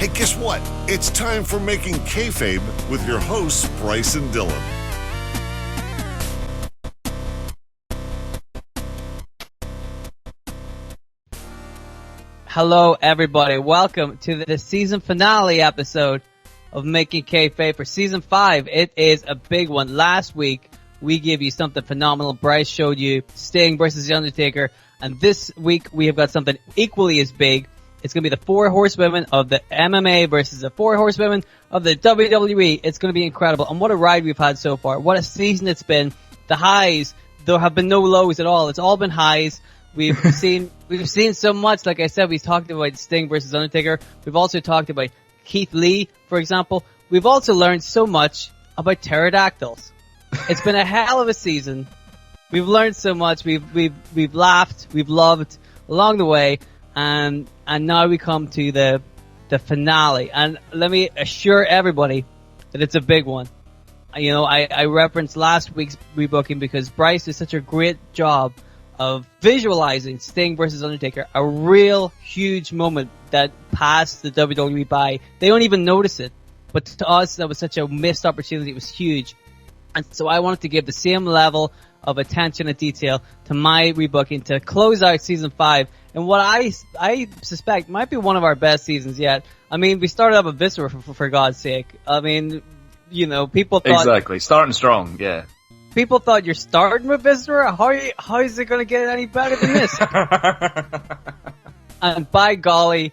Hey, guess what? It's time for Making Kayfabe with your hosts, Bryce and Dylan. Hello, everybody. Welcome to the season finale episode of Making Kayfabe for Season 5. It is a big one. Last week, we gave you something phenomenal. Bryce showed you Sting versus The Undertaker. And this week, we have got something equally as big. It's going to be the 4 horsewomen of the MMA versus the 4 horsewomen of the WWE. It's going to be incredible. And what a ride we've had so far. What a season it's been. The highs, there have been no lows at all. It's all been highs. We've seen so much. Like I said, we've talked about Sting versus Undertaker. We've also talked about Keith Lee, for example. We've also learned so much about pterodactyls. It's been a hell of a season. We've learned so much. We've laughed. We've loved along the way. And now we come to the finale. And let me assure everybody that it's a big one. You know, I referenced last week's rebooking because Bryce did such a great job of visualizing Sting versus Undertaker, a real huge moment that passed the WWE by. They don't even notice it. But to us, that was such a missed opportunity. It was huge. And so I wanted to give the same level of attention and detail to my rebooking to close out Season 5 and what I suspect might be one of our best seasons yet. I mean, we started up with Viscera for God's sake. I mean, you know, people thought... Exactly. Starting strong, yeah. People thought you're starting with Viscera? How is it going to get any better than this? And by golly,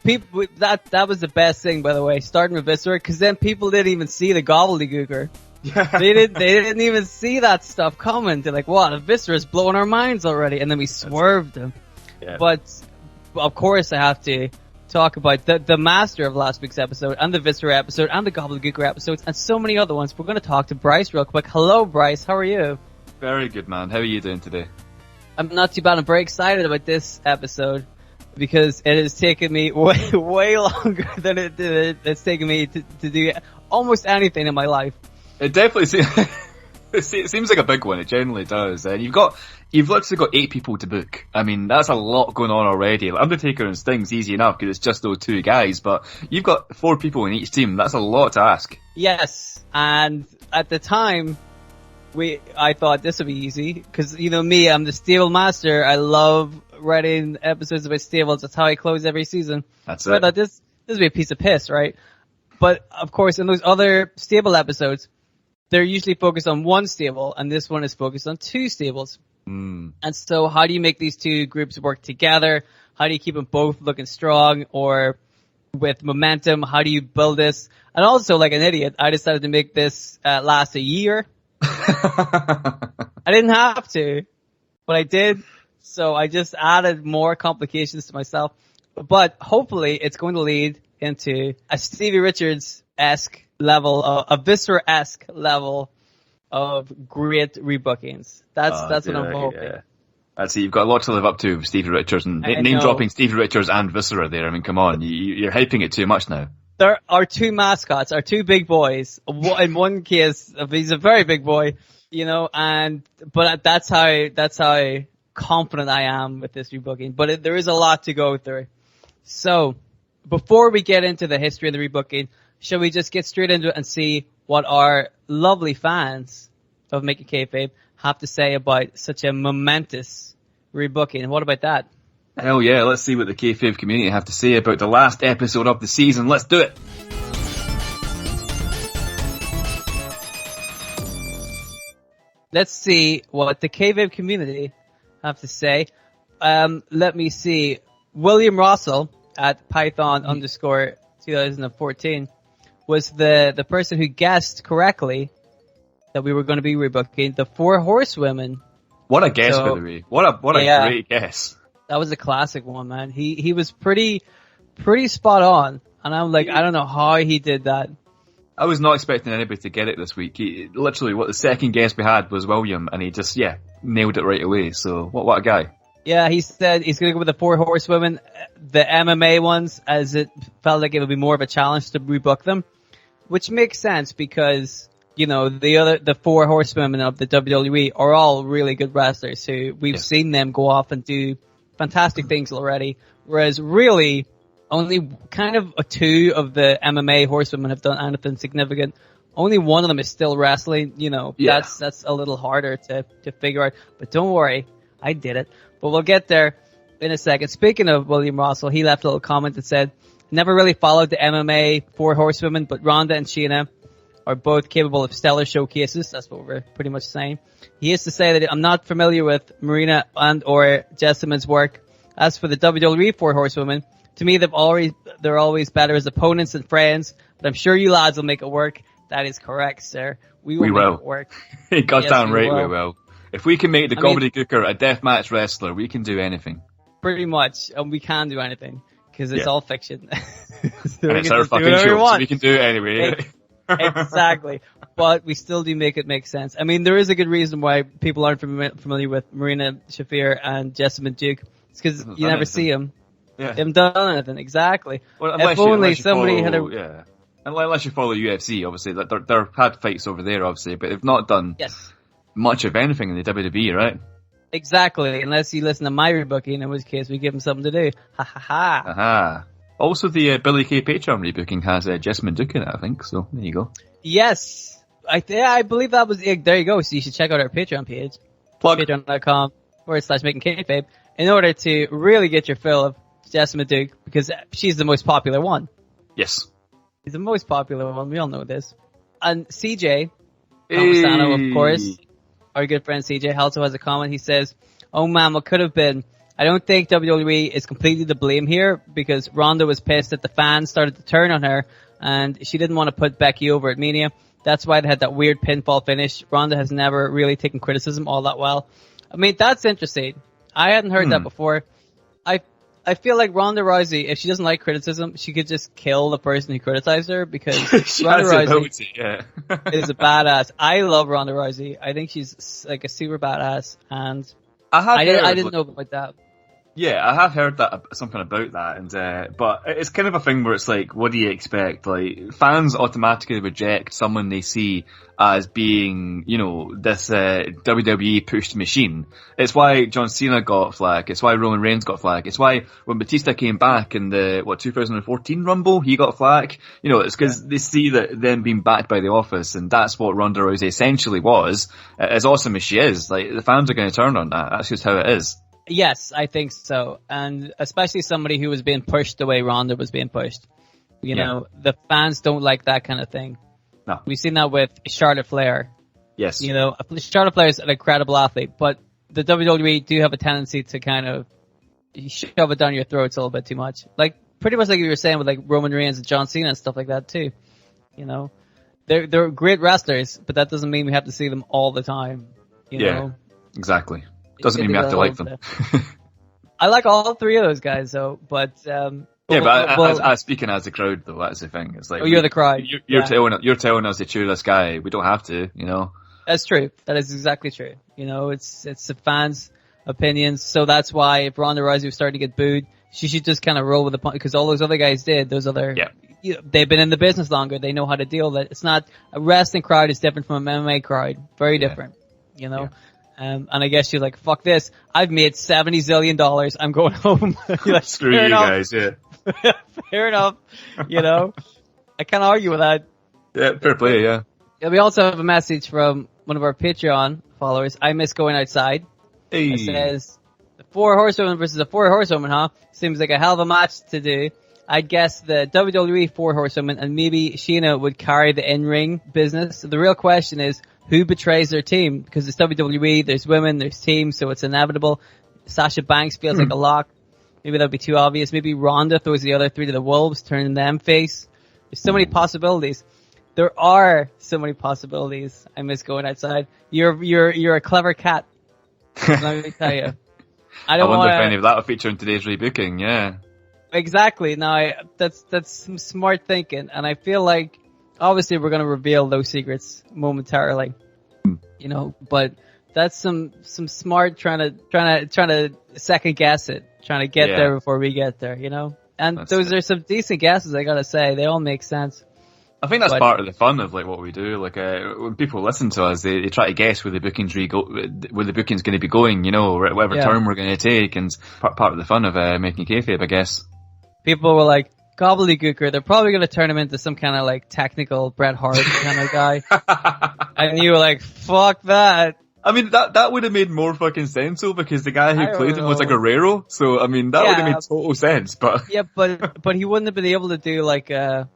people, that was the best thing, by the way, starting with Viscera, because then people didn't even see the gobbledygooker. They didn't even see that stuff coming. They're like, what, Viscera's blowing our minds already. And then we swerved them. Yeah. But, of course, I have to talk about the master of last week's episode, and the Viscera episode, and the gobbledygooker episodes, and so many other ones. We're going to talk to Bryce real quick. Hello, Bryce. How are you? Very good, man. How are you doing today? I'm not too bad. I'm very excited about this episode because it has taken me way longer than it's taken me to do almost anything in my life. It definitely seems like a big one. It generally does. And you've literally got 8 people to book. I mean, that's a lot going on already. Like, Undertaker and Sting's easy enough because it's just those 2 guys, but you've got 4 people in each team. That's a lot to ask. Yes, and at the time, I thought this would be easy because, you know me, I'm the stable master. I love writing episodes about stables. That's how I close every season. That's so it. I thought this would be a piece of piss, right? But, of course, in those other stable episodes, they're usually focused on 1 stable, and this one is focused on 2 stables. And so how do you make these 2 groups work together? How do you keep them both looking strong or with momentum? How do you build this? And also, like an idiot, I decided to make this last a year. I didn't have to, but I did. So I just added more complications to myself. But hopefully it's going to lead into a Stevie Richards-esque level, a Viscera-esque level of great rebookings. That's what I'm hoping. Yeah. That's it. You've got a lot to live up to with Stevie Richards and name-dropping Stevie Richards and Viscera there. I mean, come on. You're hyping it too much now. There are 2 mascots, our 2 big boys. In one case, he's a very big boy, you know, but that's how confident I am with this rebooking. But there is a lot to go through. So, before we get into the history of the rebooking, shall we just get straight into it and see what our lovely fans of Making Kayfabe have to say about such a momentous rebooking? What about that? Hell yeah, let's see what the Kayfabe community have to say about the last episode of the season. Let's do it! Let's see what the Kayfabe community have to say. Let me see. William Russell at Python_2014 was the person who guessed correctly that we were going to be rebooking the 4 horsewomen. What a guess, by the way. What a great guess. That was a classic one, man. He was pretty spot on. And I'm like, I don't know how he did that. I was not expecting anybody to get it this week. Literally, what the second guess we had was William, and he just, nailed it right away. So, what a guy. Yeah, he said he's going to go with the 4 horsewomen, the MMA ones, as it felt like it would be more of a challenge to rebook them. Which makes sense because, you know, the 4 horsewomen of the WWE are all really good wrestlers who we've seen them go off and do fantastic things already. Whereas really, only kind of two of the MMA horsewomen have done anything significant. Only one of them is still wrestling. That's a little harder to figure out. But don't worry, I did it. But we'll get there in a second. Speaking of William Russell, he left a little comment that said, never really followed the MMA four horsewomen, but Ronda and Sheena are both capable of stellar showcases. That's what we're pretty much saying. He used to say that I'm not familiar with Marina and or Jessamine's work. As for the WWE four horsewomen, to me they're always better as opponents and friends, but I'm sure you lads will make it work. That is correct, sir. We will make it work. Goddamn right we will. If we can make the Comedy Cooker a deathmatch wrestler, we can do anything. Pretty much, and we can do anything, because it's all fiction. So and it's our fucking show, so we can do it anyway. Exactly. But we still do make it make sense. I mean, there is a good reason why people aren't familiar with Marina Shafir and Jessamine Duke. It's because you never see them. Yeah. They haven't done anything. Exactly. Well, if only somebody had a... Yeah. Unless you follow UFC, obviously. They've had fights over there, obviously, but they've not done much of anything in the WWE, right? Exactly. Unless you listen to my rebooking, in which case we give them something to do. Ha ha ha. Aha. Also, the Billy Kay Patreon rebooking has Jessamine Duke in it, I think. So, there you go. Yes. I believe that was... there you go. So you should check out our Patreon page. Plug. Patreon.com/Making Kayfabe in order to really get your fill of Jessamine Duke, because she's the most popular one. Yes. She's the most popular one. We all know this. And CJ, Thomasano, of course, our good friend CJ, also has a comment. He says, oh man, what could have been? I don't think WWE is completely to blame here, because Ronda was pissed that the fans started to turn on her and she didn't want to put Becky over at Mania. That's why they had that weird pinfall finish. Ronda has never really taken criticism all that well. I mean, that's interesting. I hadn't heard that before. I feel like Ronda Rousey, if she doesn't like criticism, she could just kill the person who criticized her, because Ronda Rousey is a badass. I love Ronda Rousey. I think she's like a super badass, and I didn't know about that. Yeah, I have heard something about that, and but it's kind of a thing where it's like, what do you expect? Like, fans automatically reject someone they see as being, this WWE pushed machine. It's why John Cena got flack. It's why Roman Reigns got flack. It's why when Batista came back in the 2014 Rumble, he got flack. It's because they see that them being backed by the Office, and that's what Ronda Rousey essentially was. As awesome as she is, like, the fans are going to turn on that. That's just how it is. Yes, I think so. And especially somebody who was being pushed the way Ronda was being pushed. The fans don't like that kind of thing. No. We've seen that with Charlotte Flair. Yes. Charlotte Flair is an incredible athlete, but the WWE do have a tendency to kind of shove it down your throats a little bit too much. Like, pretty much like you were saying with like Roman Reigns and John Cena and stuff like that too. They're great wrestlers, but that doesn't mean we have to see them all the time. You know? Exactly. Doesn't mean we have to like them. I like all three of those guys, though. But speaking as the crowd, though, that's the thing. It's like, you're the crowd. You're telling us to cheer this guy. We don't have to, That's true. That is exactly true. It's the fans' opinions. So that's why if Ronda Rousey was starting to get booed, she should just kind of roll with the punch, because all those other guys did. Those other, they've been in the business longer. They know how to deal with it. It's not a wrestling crowd is different from an MMA crowd. Very different. Yeah. And I guess she's like, fuck this. I've made $70 zillion. I'm going home. Like, screw you guys, yeah. Fair enough. I can't argue with that. Yeah, fair play, yeah. We also have a message from one of our Patreon followers. I miss going outside. Hey. It says, the 4 horsewomen versus the 4 horsewomen, huh? Seems like a hell of a match to do. I'd guess the WWE 4 horsewomen and maybe Sheena would carry the in-ring business. So the real question is, who betrays their team? Because it's WWE, there's women, there's teams, so it's inevitable. Sasha Banks feels like a lock. Maybe that'd be too obvious. Maybe Ronda throws the other 3 to the wolves, turning them face. There's so many possibilities. There are so many possibilities. I miss going outside. You're a clever cat. Let me tell you. I wonder if any of that will feature in today's rebooking, yeah. Exactly. Now, that's some smart thinking, and I feel like obviously we're going to reveal those secrets momentarily, but that's some smart trying to second guess it, trying to get there before we get there, and those are some decent guesses. I got to say, they all make sense. I think that's part of the fun of like what we do. Like when people listen to us, they try to guess where the booking's going to be going, whatever term we're going to take, and part of the fun of Making Kayfabe, I guess. people were like, gobbledygooker, they're probably going to turn him into some kind of like technical Bret Hart kind of guy. And you were like, fuck that. I mean, that would have made more fucking sense though, because the guy who played him was a Guerrero, so I mean, that would have made total sense, but... Yeah, but he wouldn't have been able to do like a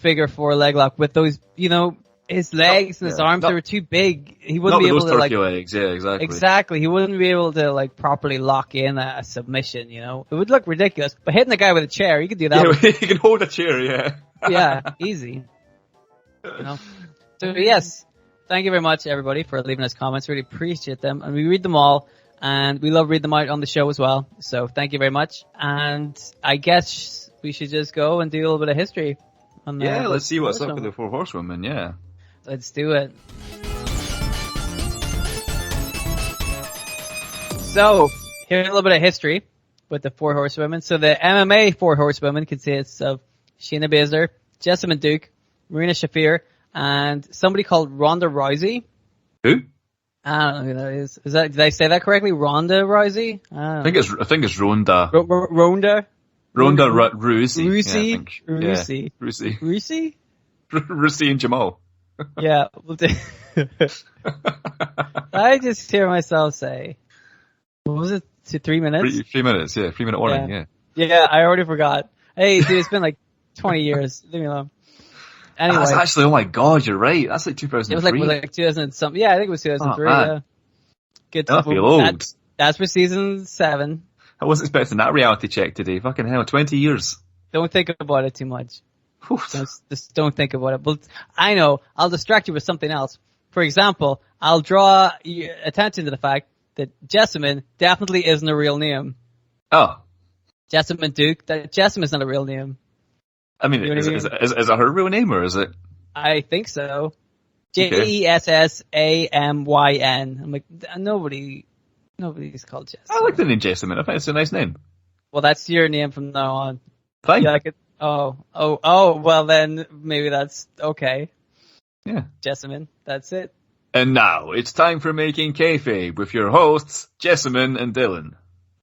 figure four leg lock with those, you know, his legs and his arms, they were too big. He wouldn't be able to like... legs, yeah, exactly. Exactly, he wouldn't be able to like properly lock in a submission, you know? It would look ridiculous, but hitting the guy with a chair, he could do that. Yeah, he can hold a chair, yeah. Yeah, easy. You know? So yes, thank you very much, everybody, for leaving us comments. Really appreciate them. And we read them all. And we love reading them out on the show as well. So thank you very much. And I guess we should just go and do a little bit of history. Let's see what's up with the 4 Horsewomen, yeah. Let's do it. So, here's a little bit of history with the 4 Horsewomen. So the MMA 4 Horsewomen consists of Shayna Baszler, Jessamyn Duke, Marina Shafir, and somebody called Ronda Rousey. Who? I don't know who that is. Did I say that correctly? Ronda Rousey? I think it's Ronda. Ronda? Ronda Rousey. Rousey? Yeah, Rousey. Rousey? Rousey and Jamal. Yeah. I just hear myself say, what was it? 3 minutes? 3 minutes, yeah. 3 minute warning, yeah. Yeah, I already forgot. Hey, dude, it's been like 20 years. Leave me alone. Anyway. That's actually, oh my god, you're right. That's like 2003. It was like 2000 and something. Yeah, I think it was 2003. Yeah. Good I feel old. That's for season 7. I wasn't expecting that reality check today. Fucking hell, 20 years. Don't think about it too much. Just don't think about it. But I know, I'll distract you with something else. For example, I'll draw attention to the fact that Jessamyn definitely isn't a real name. Oh. Jessamyn Duke, Jessamyn's not a real name. I mean, is it her real name or is it? I think so. Jessamyn. I'm like, nobody's called Jessamyn. I like the name Jessamyn. I think it's a nice name. Well, that's your name from now on. Fine. Yeah, well then, maybe that's okay. Yeah. Jessamyn, that's it. And now, it's time for Making Kayfabe with your hosts, Jessamyn and Dylan.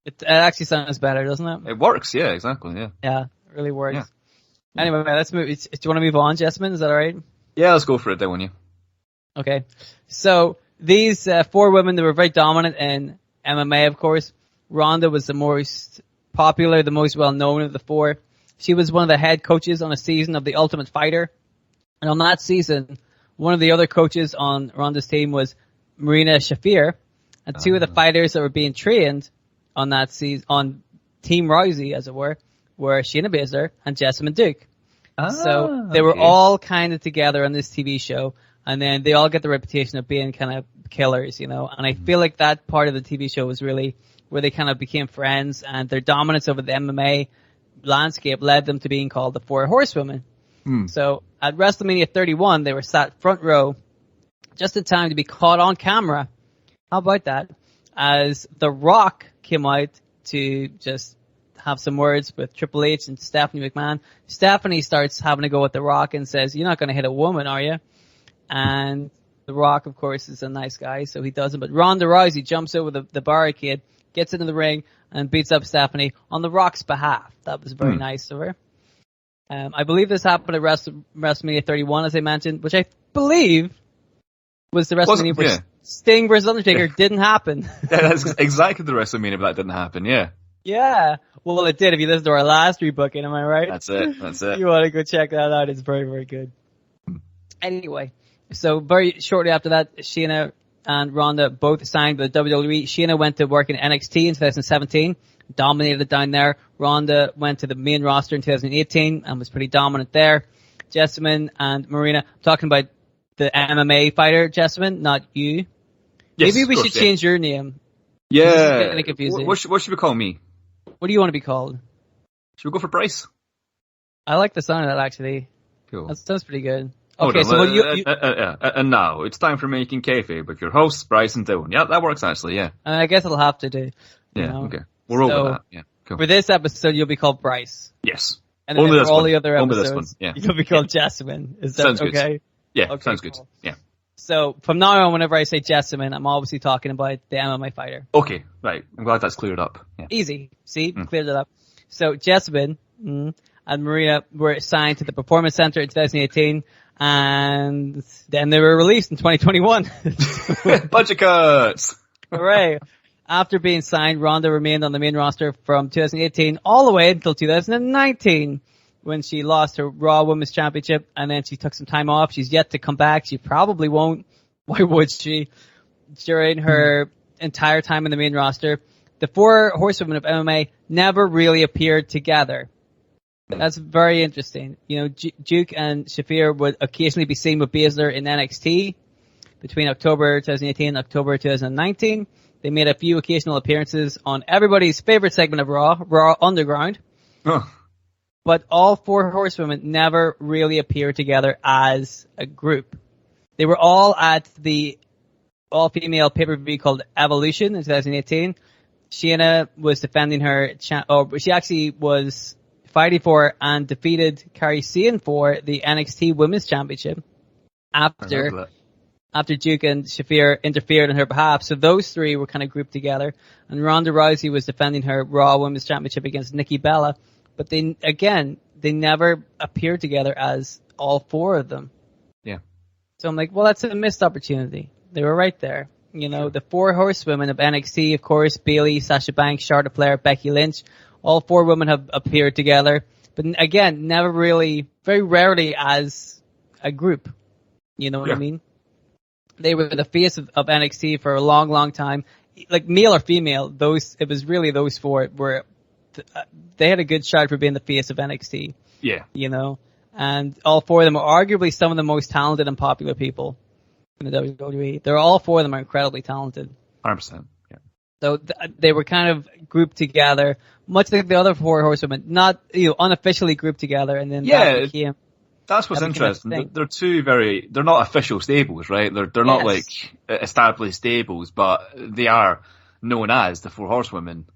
It actually sounds better, doesn't it? It works, yeah, exactly, yeah. Yeah, it really works. Yeah. Anyway, let's move. Do you want to move on, Jessamyn? Is that alright? Yeah, let's go for it, Dylan, yeah. Okay. So, these 4 women, they were very dominant in MMA, of course. Ronda was the most popular, the most well-known of the 4. She was one of the head coaches on a season of The Ultimate Fighter. And on that season, one of the other coaches on Ronda's team was Marina Shafir. And 2 of the fighters that were being trained on that season, on Team Rousey, as it were Shayna Baszler and Jessamyn Duke. So they were all kind of together on this TV show, and then they all get the reputation of being kind of killers, you know. And I feel like that part of the TV show was really where they kind of became friends, and their dominance over the MMA landscape led them to being called the 4 Horsewomen. So at WrestleMania 31, they were sat front row just in time to be caught on camera. How about that? As The Rock came out to just have some words with Triple H and Stephanie McMahon. Stephanie starts having a go at The Rock and says, "You're not going to hit a woman, are you?" And The Rock, of course, is a nice guy, so he doesn't. But Ronda Rousey jumps over the barricade, gets into the ring, and beats up Stephanie on The Rock's behalf. That was very nice of her. I believe this happened at WrestleMania 31, as I mentioned, which I believe was the WrestleMania where Sting versus Undertaker didn't happen. Yeah, that's exactly the WrestleMania, but that didn't happen, yeah. Yeah. Well, it did if you listened to our last rebooking, am I right? That's it. You want to go check that out. It's very, very good. Anyway, so very shortly after that, Shayna and Ronda both signed with WWE. Shayna went to work in NXT in 2017, dominated down there. Ronda went to the main roster in 2018 and was pretty dominant there. Jessamyn and Marina, I'm talking about the MMA fighter, Jessamyn, not you. Yes, maybe we should change your name. Yeah. This is getting confusing. What should we call me? What do you want to be called? Should we go for Bryce? I like the sound of that, actually. Cool. That sounds pretty good. Okay, so and now it's time for Making Kayfabe with your hosts, Bryce and Dylan. Yeah, that works actually, yeah. I guess it'll have to do. Yeah, okay. We'll roll with that, yeah. Cool. For this episode, you'll be called Bryce. Yes. And then for all the other episodes, this one. Yeah. you'll be called Jessamyn. Is that sounds okay? Good. Yeah, okay, sounds cool. good. Yeah. So from now on, whenever I say Jessamyn, I'm obviously talking about the MMA fighter. Okay, right. I'm glad that's cleared up. Yeah. Easy. See? Cleared it up. So Jessamine and Maria were signed to the Performance Center in 2018, and then they were released in 2021. Budget cuts! Hooray. After being signed, Ronda remained on the main roster from 2018 all the way until 2019, when she lost her Raw Women's Championship, and then she took some time off. She's yet to come back. She probably won't. Why would she? During her entire time in the main roster, the 4 Horsewomen of MMA never really appeared together. That's very interesting. You know, Duke and Shafir would occasionally be seen with Baszler in NXT between October 2018 and October 2019. They made a few occasional appearances on everybody's favorite segment of Raw Underground. Oh. But all 4 Horsewomen never really appeared together as a group. They were all at the all-female pay-per-view called Evolution in 2018. Shayna was defending her, she actually was fighting for and defeated Kairi Sane for the NXT Women's Championship after Duke and Shafir interfered on her behalf. So those 3 were kind of grouped together. And Ronda Rousey was defending her Raw Women's Championship against Nikki Bella. But they never appeared together as all 4 of them. Yeah. So I'm like, well, that's a missed opportunity. They were right there. You know, sure. The 4 Horsewomen of NXT, of course, Bayley, Sasha Banks, Charlotte Flair, Becky Lynch. All 4 women have appeared together. But again, never really, very rarely as a group. You know what I mean? They were the face of NXT for a long, long time. Like, male or female, it was really those 4 were, they had a good shot for being the face of NXT. Yeah. You know? And all 4 of them are arguably some of the most talented and popular people in the WWE. All 4 of them are incredibly talented. 100%. Yeah. So they were kind of grouped together, much like the other 4 Horsewomen, not, unofficially grouped together, and then that's what's interesting. They're not official stables, right? They're not like established stables, but they are known as the 4 Horsewomen,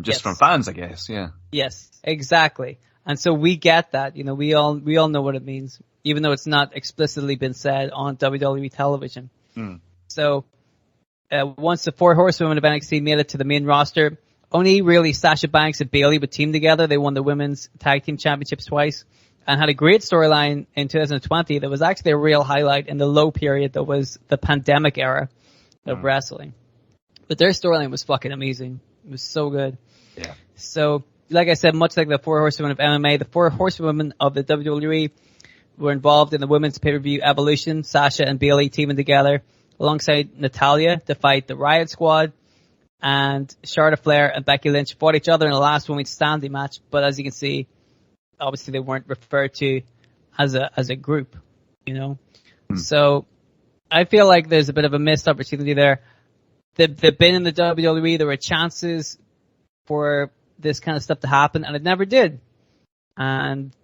just from fans, I guess. Yeah. Yes, exactly. And so we get that, we all know what it means, even though it's not explicitly been said on WWE television. So, once the 4 Horsewomen of NXT made it to the main roster, only really Sasha Banks and Bayley would team together. They won the Women's Tag Team Championships twice and had a great storyline in 2020 that was actually a real highlight in the low period that was the pandemic era of wrestling. But their storyline was fucking amazing. It was so good. Yeah. So, like I said, much like the 4 Horsewomen of MMA, the 4 Horsewomen of the WWE were involved in the women's pay-per-view Evolution, Sasha and Bayley teaming together alongside Natalya to fight the Riot Squad, and Charlotte Flair and Becky Lynch fought each other in a last woman standing match. But as you can see, obviously they weren't referred to as a group, So I feel like there's a bit of a missed opportunity there. They've been in the WWE. There were chances for this kind of stuff to happen, and it never did. And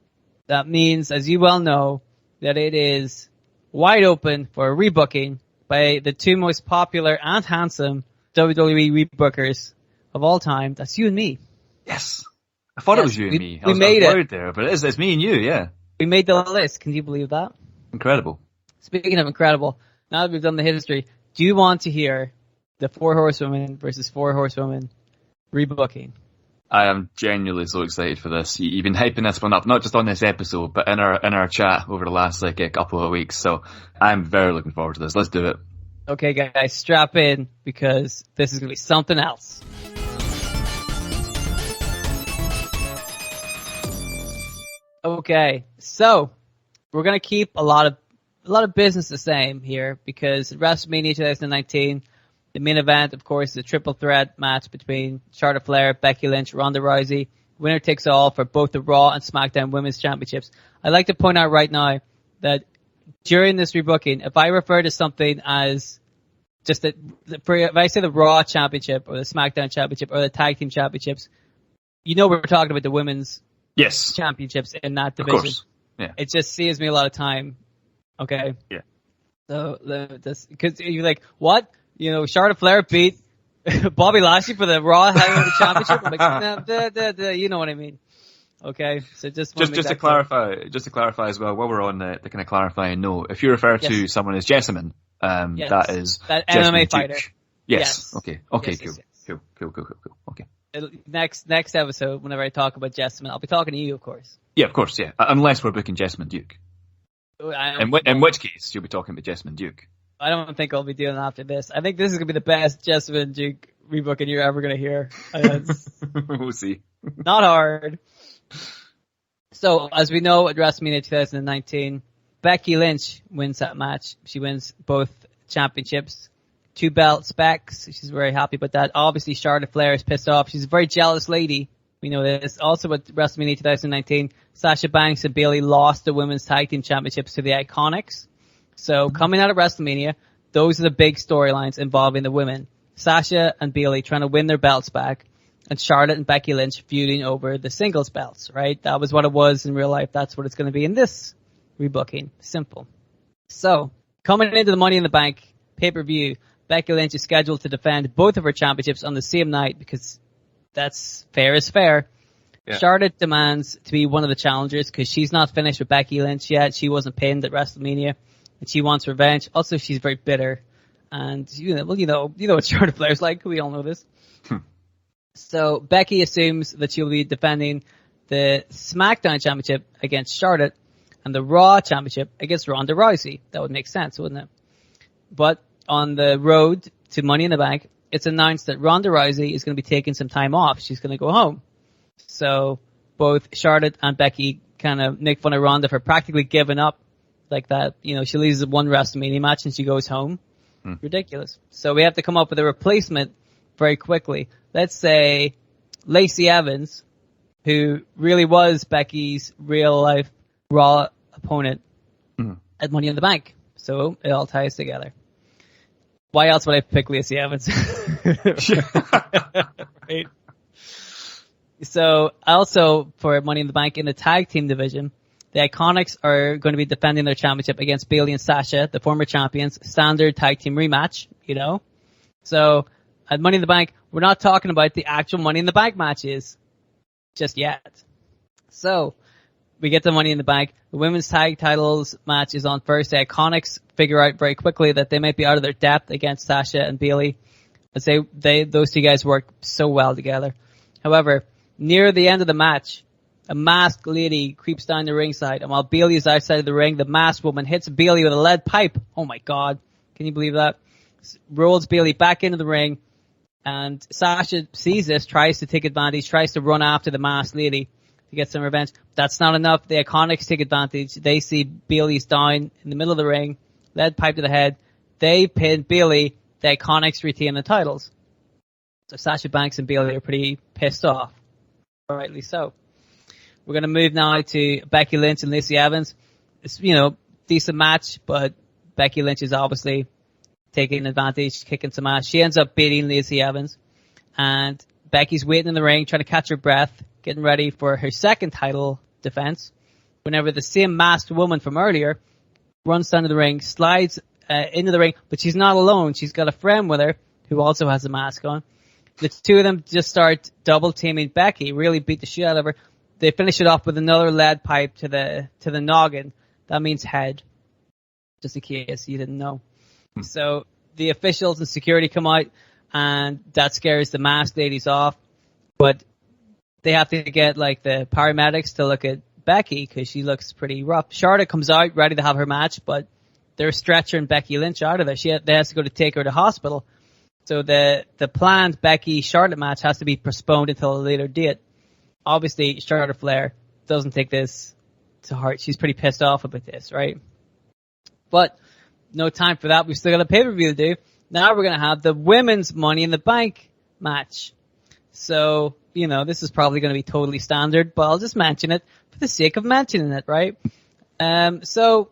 that means, as you well know, that it is wide open for rebooking by the 2 most popular and handsome WWE rebookers of all time. That's you and me. Yes. I thought it was you and me. We made it. There, but it's me and you, yeah. We made the list. Can you believe that? Incredible. Speaking of incredible, now that we've done the history, do you want to hear the 4 Horsewomen versus 4 Horsewomen rebooking? I am genuinely so excited for this. You've been hyping this one up, not just on this episode, but in our chat over the last a couple of weeks. So I'm very looking forward to this. Let's do it. Okay, guys, strap in because this is going to be something else. Okay, so we're going to keep a lot of business the same here because Wrestlemania 2019. The main event, of course, is a triple threat match between Charlotte Flair, Becky Lynch, Ronda Rousey. Winner takes all for both the Raw and SmackDown Women's Championships. I'd like to point out right now that during this rebooking, if I refer to something as just if I say the Raw Championship or the SmackDown Championship or the Tag Team Championships, we're talking about the Women's Championships in that division. Of course. Yeah. It just saves me a lot of time. Okay? Yeah. So, because you're like, what? Charlotte Flair beat Bobby Lashley for the Raw Heavyweight Championship. I'm like, you know what I mean. Okay, so just to clarify as well, while we're on the kind of clarifying note, if you refer to someone as Jessamine, that is that Jessamine MMA fighter. Yes. Okay. Yes, cool. yes. Cool. Okay. next episode, whenever I talk about Jessamine, I'll be talking to you, of course. Yeah, of course, yeah. Unless we're booking Jessamine Duke. In which case, you'll be talking about Jessamine Duke. I don't think I'll be doing it after this. I think this is going to be the best Jessamine Duke rebooking you're ever going to hear. We'll see. Not hard. So, as we know, at WrestleMania 2019, Becky Lynch wins that match. She wins both championships. 2 belts back. She's very happy about that. Obviously, Charlotte Flair is pissed off. She's a very jealous lady. We know this. Also, at WrestleMania 2019, Sasha Banks and Bayley lost the women's tag team championships to the Iconics. So, coming out of WrestleMania, those are the big storylines involving the women. Sasha and Bayley trying to win their belts back, and Charlotte and Becky Lynch feuding over the singles belts, right? That was what it was in real life. That's what it's going to be in this rebooking. Simple. So, coming into the Money in the Bank pay-per-view, Becky Lynch is scheduled to defend both of her championships on the same night because that's fair is fair. Yeah. Charlotte demands to be one of the challengers because she's not finished with Becky Lynch yet. She wasn't pinned at WrestleMania, and she wants revenge. Also, she's very bitter, and you know what Charlotte Flair's like. We all know this. So Becky assumes that she'll be defending the SmackDown Championship against Charlotte and the Raw Championship against Ronda Rousey. That would make sense, wouldn't it? But on the road to Money in the Bank, it's announced that Ronda Rousey is going to be taking some time off. She's going to go home. So both Charlotte and Becky kind of make fun of Ronda for practically giving up like that. You know, she loses one WrestleMania match and she goes home. Ridiculous. So we have to come up with a replacement very quickly. Let's say Lacey Evans, who really was Becky's real life Raw opponent at Money in the Bank. So it all ties together. Why else would I pick Lacey Evans? Right. So also for Money in the Bank in the tag team division, the Iconics are going to be defending their championship against Bayley and Sasha, the former champions, standard tag team rematch, you know. So at Money in the Bank, we're not talking about the actual Money in the Bank matches just yet. So we get the Money in the Bank. The women's tag titles match is on first. The Iconics figure out very quickly that they might be out of their depth against Sasha and Bayley. I'd say those two guys work so well together. However, near the end of the match, a masked lady creeps down the ringside, and while Bayley is outside of the ring, the masked woman hits Bayley with a lead pipe. Oh my God. Can you believe that? Rolls Bayley back into the ring, and Sasha sees this, tries to take advantage, tries to run after the masked lady to get some revenge. That's not enough. The Iconics take advantage. They see Bayley's down in the middle of the ring, lead pipe to the head. They pin Bayley. The Iconics retain the titles. So Sasha Banks and Bayley are pretty pissed off. Rightly so. We're going to move now to Becky Lynch and Lacey Evans. It's, decent match, but Becky Lynch is obviously taking advantage, kicking some ass. She ends up beating Lacey Evans, and Becky's waiting in the ring, trying to catch her breath, getting ready for her second title defense, whenever the same masked woman from earlier runs down to the ring, slides into the ring, but she's not alone. She's got a friend with her who also has a mask on. The two of them just start double teaming Becky, really beat the shit out of her. They finish it off with another lead pipe to the noggin. That means head, just in case you didn't know. So the officials and security come out, and that scares the masked ladies off. But they have to get the paramedics to look at Becky because she looks pretty rough. Charlotte comes out ready to have her match, but they're stretching Becky Lynch out of there. They has to go to take her to hospital. So the planned Becky-Charlotte match has to be postponed until a later date. Obviously, Charlotte Flair doesn't take this to heart. She's pretty pissed off about this, right? But no time for that. We've still got a pay-per-view to do. Now we're going to have the women's Money in the Bank match. So, this is probably going to be totally standard, but I'll just mention it for the sake of mentioning it, right? So,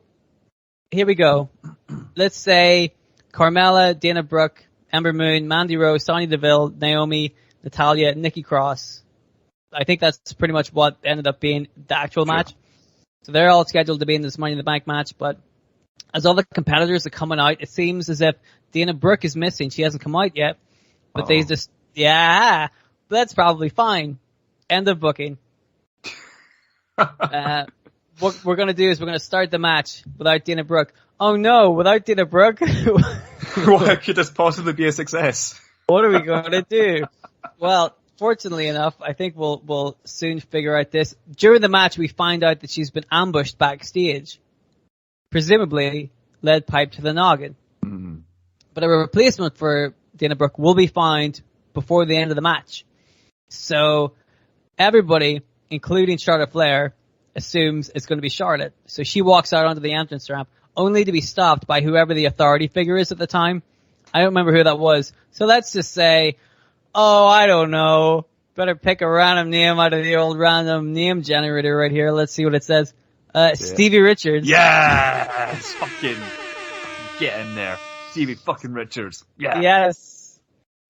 here we go. Let's say Carmella, Dana Brooke, Ember Moon, Mandy Rose, Sonya Deville, Naomi, Natalya, Nikki Cross. I think that's pretty much what ended up being the actual match. So they're all scheduled to be in this Money in the Bank match, but as all the competitors are coming out, it seems as if Dana Brooke is missing. She hasn't come out yet, but they just, but that's probably fine. End of booking. What we're going to do is we're going to start the match without Dana Brooke. Oh no, without Dana Brooke? What could this possibly be a success? What are we going to do? Well, fortunately enough, I think we'll soon figure out this. During the match, we find out that she's been ambushed backstage, presumably lead pipe to the noggin. Mm. But a replacement for Dana Brooke will be found before the end of the match. So everybody, including Charlotte Flair, assumes it's going to be Charlotte. So she walks out onto the entrance ramp, only to be stopped by whoever the authority figure is at the time. I don't remember who that was. So let's just say, oh, I don't know. Better pick a random name out of the old random name generator right here. Let's see what it says. Stevie Richards. Yes! Fucking get in there. Stevie fucking Richards. Yeah. Yes.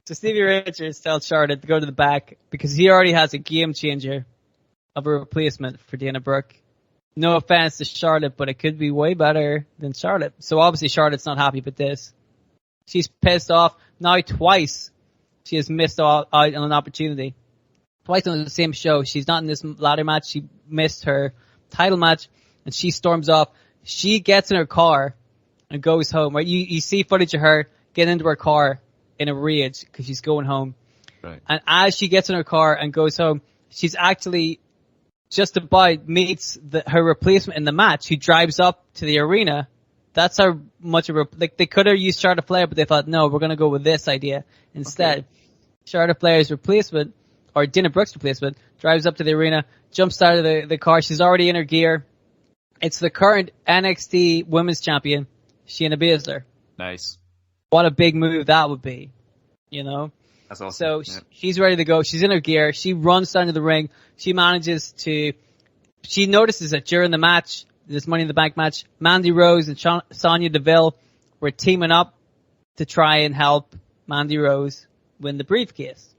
So Stevie Richards tells Charlotte to go to the back because he already has a game changer of a replacement for Dana Brooke. No offense to Charlotte, but it could be way better than Charlotte. So obviously Charlotte's not happy with this. She's pissed off. Now twice she has missed out on an opportunity. Twice on the same show. She's not in this ladder match. She missed her title match and she storms off. She gets in her car and goes home. Right? You see footage of her getting into her car in a rage because she's going home. Right. And as she gets in her car and goes home, she's actually just about meets her replacement in the match who drives up to the arena. That's how much of like they could have used Charlotte Flair, but they thought, no, we're going to go with this idea instead. Okay. Charlotte Flair's replacement, or Dana Brooke's replacement, drives up to the arena, jumps out of the car. She's already in her gear. It's the current NXT Women's Champion, Shayna Baszler. Nice. What a big move that would be, you know? That's awesome. So she's ready to go. She's in her gear. She runs down to the ring. She notices that during the match, this Money in the Bank match, Mandy Rose and Sonya Deville were teaming up to try and help Mandy Rose win the briefcase,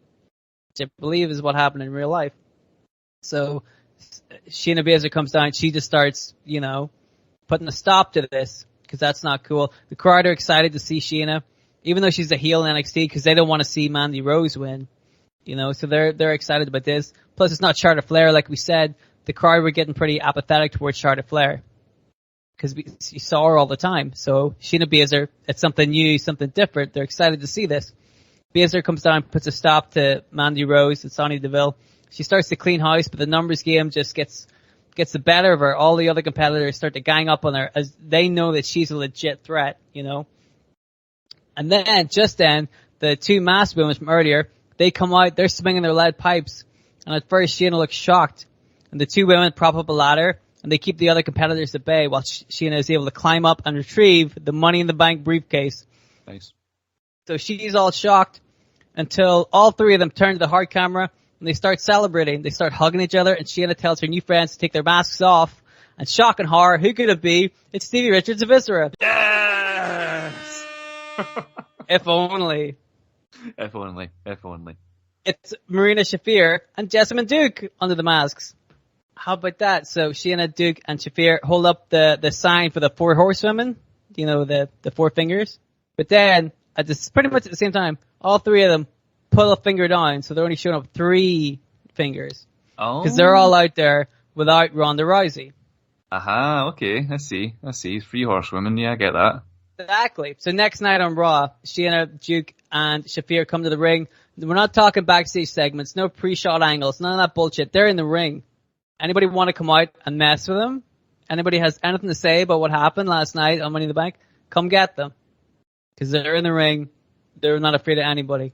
which I believe is what happened in real life. So Shayna Baszler comes down. She just starts, putting a stop to this because that's not cool. The crowd are excited to see Shayna, even though she's a heel in NXT, because they don't want to see Mandy Rose win. So they're excited about this. Plus, it's not Charlotte Flair, like we said. The crowd were getting pretty apathetic towards Charlotte Flair because you saw her all the time. So Shayna Baszler, it's something new, something different. They're excited to see this. Baszler comes down, puts a stop to Mandy Rose and Sonya Deville. She starts to clean house, but the numbers game just gets the better of her. All the other competitors start to gang up on her as they know that she's a legit threat, And then, just then, the two masked women from earlier, they come out, they're swinging their lead pipes. And at first, Shayna looks shocked. And the two women prop up a ladder, and they keep the other competitors at bay while Shayna is able to climb up and retrieve the Money in the Bank briefcase. Nice. So she's all shocked until all three of them turn to the hard camera, and they start celebrating. They start hugging each other, and Shayna tells her new friends to take their masks off. And shock and horror, who could it be? It's Stevie Richards of Viscera. Yes! If only. If only. If only. It's Marina Shafir and Jessamine Duke under the masks. How about that? So Shayna, Duke, and Shafir hold up the sign for the four horsewomen, the four fingers. But then, pretty much at the same time, all three of them pull a finger down, so they're only showing up three fingers. Oh. Because they're all out there without Ronda Rousey. Aha, okay, I see. Three horsewomen, yeah, I get that. Exactly. So next night on Raw, Shayna, Duke, and Shafir come to the ring. We're not talking backstage segments, no pre-shot angles, none of that bullshit. They're in the ring. Anybody want to come out and mess with them? Anybody has anything to say about what happened last night on Money in the Bank? Come get them. Because they're in the ring. They're not afraid of anybody.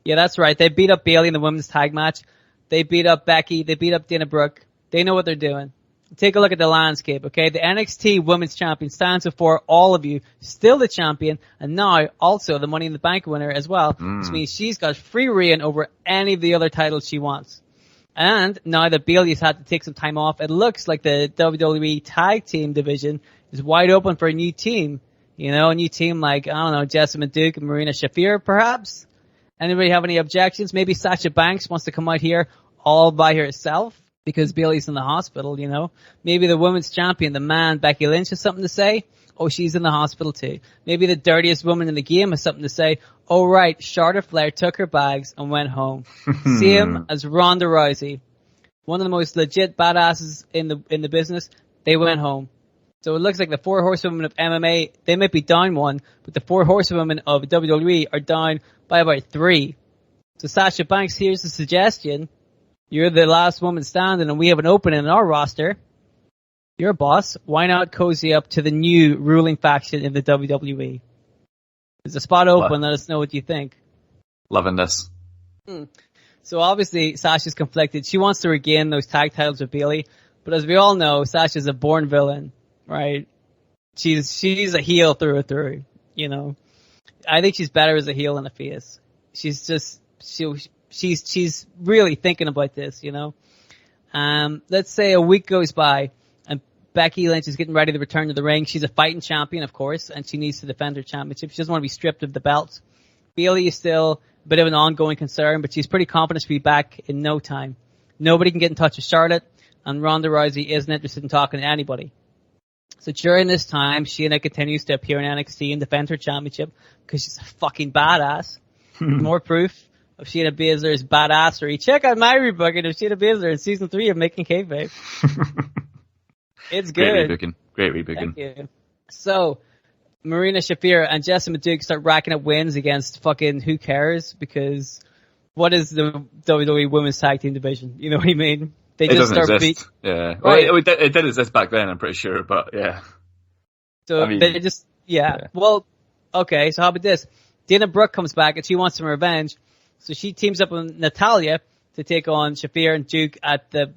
Yeah, that's right. They beat up Bayley in the women's tag match. They beat up Becky. They beat up Dana Brooke. They know what they're doing. Take a look at the landscape, okay? The NXT Women's Champion stands before all of you, still the champion, and now also the Money in the Bank winner as well, which means she's got free reign over any of the other titles she wants. And now that Bayley's had to take some time off, it looks like the WWE Tag Team division is wide open for a new team. A new team like, Jessamine Duke and Marina Shafir, perhaps? Anybody have any objections? Maybe Sasha Banks wants to come out here all by herself because Bayley's in the hospital, Maybe the women's champion, the man, Becky Lynch, has something to say. Oh, she's in the hospital too. Maybe the dirtiest woman in the game has something to say. Oh, right, Charlotte Flair took her bags and went home. Same as Ronda Rousey. One of the most legit badasses in the business. They went home. So it looks like the four horsewomen of MMA, they might be down one, but the four horsewomen of WWE are down by about 3. So Sasha Banks, here's the suggestion. You're the last woman standing and we have an opening in our roster. You're a boss. Why not cozy up to the new ruling faction in the WWE? There's a spot open. Let us know what you think. Loving this. So obviously Sasha's conflicted. She wants to regain those tag titles with Bayley. But as we all know, Sasha's a born villain, right? She's a heel through and through, you know. I think she's better as a heel than a face. She's really thinking about this, you know. Let's say a week goes by and Becky Lynch is getting ready to return to the ring. She's a fighting champion, of course, and she needs to defend her championship. She doesn't want to be stripped of the belt. Bayley is still a bit of an ongoing concern, but she's pretty confident she'll be back in no time. Nobody can get in touch with Charlotte, and Ronda Rousey isn't interested in talking to anybody. So during this time, Shayna continues to appear in NXT and defend her championship because she's a fucking badass. More proof of Shayna Baszler's badassery. Check out my rebooking of Shayna Baszler in season 3 of Making Kayfabe. It's good. Great rebooking. Thank you. So, Marina Shafir and Jessamine Duke start racking up wins against fucking who cares, because what is the WWE Women's Tag Team division? You know what I mean? They just start exist. Yeah. Right. Well, it did exist back then, I'm pretty sure, but yeah. So they just, yeah. Well, okay, so how about this? Dana Brooke comes back and she wants some revenge. So she teams up with Natalya to take on Shafir and Duke at the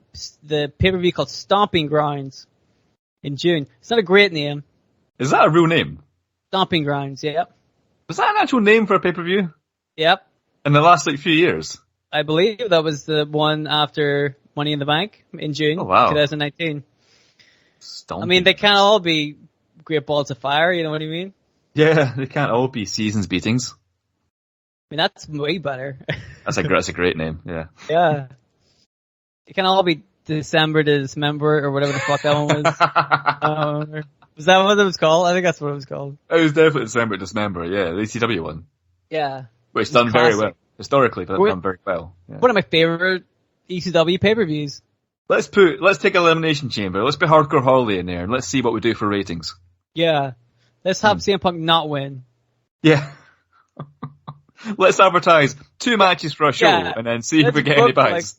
pay-per-view called Stomping Grounds in June. It's not a great name. Is that a real name? Stomping Grounds, yep. Was that an actual name for a pay-per-view? Yep. In the last few years? I believe that was the one after Money in the Bank in June 2019. Stomping. I mean, they can't all be great balls of fire, you know what I mean? Yeah, they can't all be seasons beatings. I mean, that's way better. That's a great name, yeah. Yeah. It can all be December to Dismember or whatever the fuck that one was. Was that what it was called? I think that's what it was called. It was definitely December to Dismember, yeah, the ECW one. Yeah. Which done very well. Historically, but done very well. Yeah. One of my favorite ECW pay-per-views. Let's take Elimination Chamber, let's put Hardcore Holly in there, and let's see what we do for ratings. Yeah. Let's have CM Punk not win. Yeah. Let's advertise 2 matches for a show, and then see if we get any buys.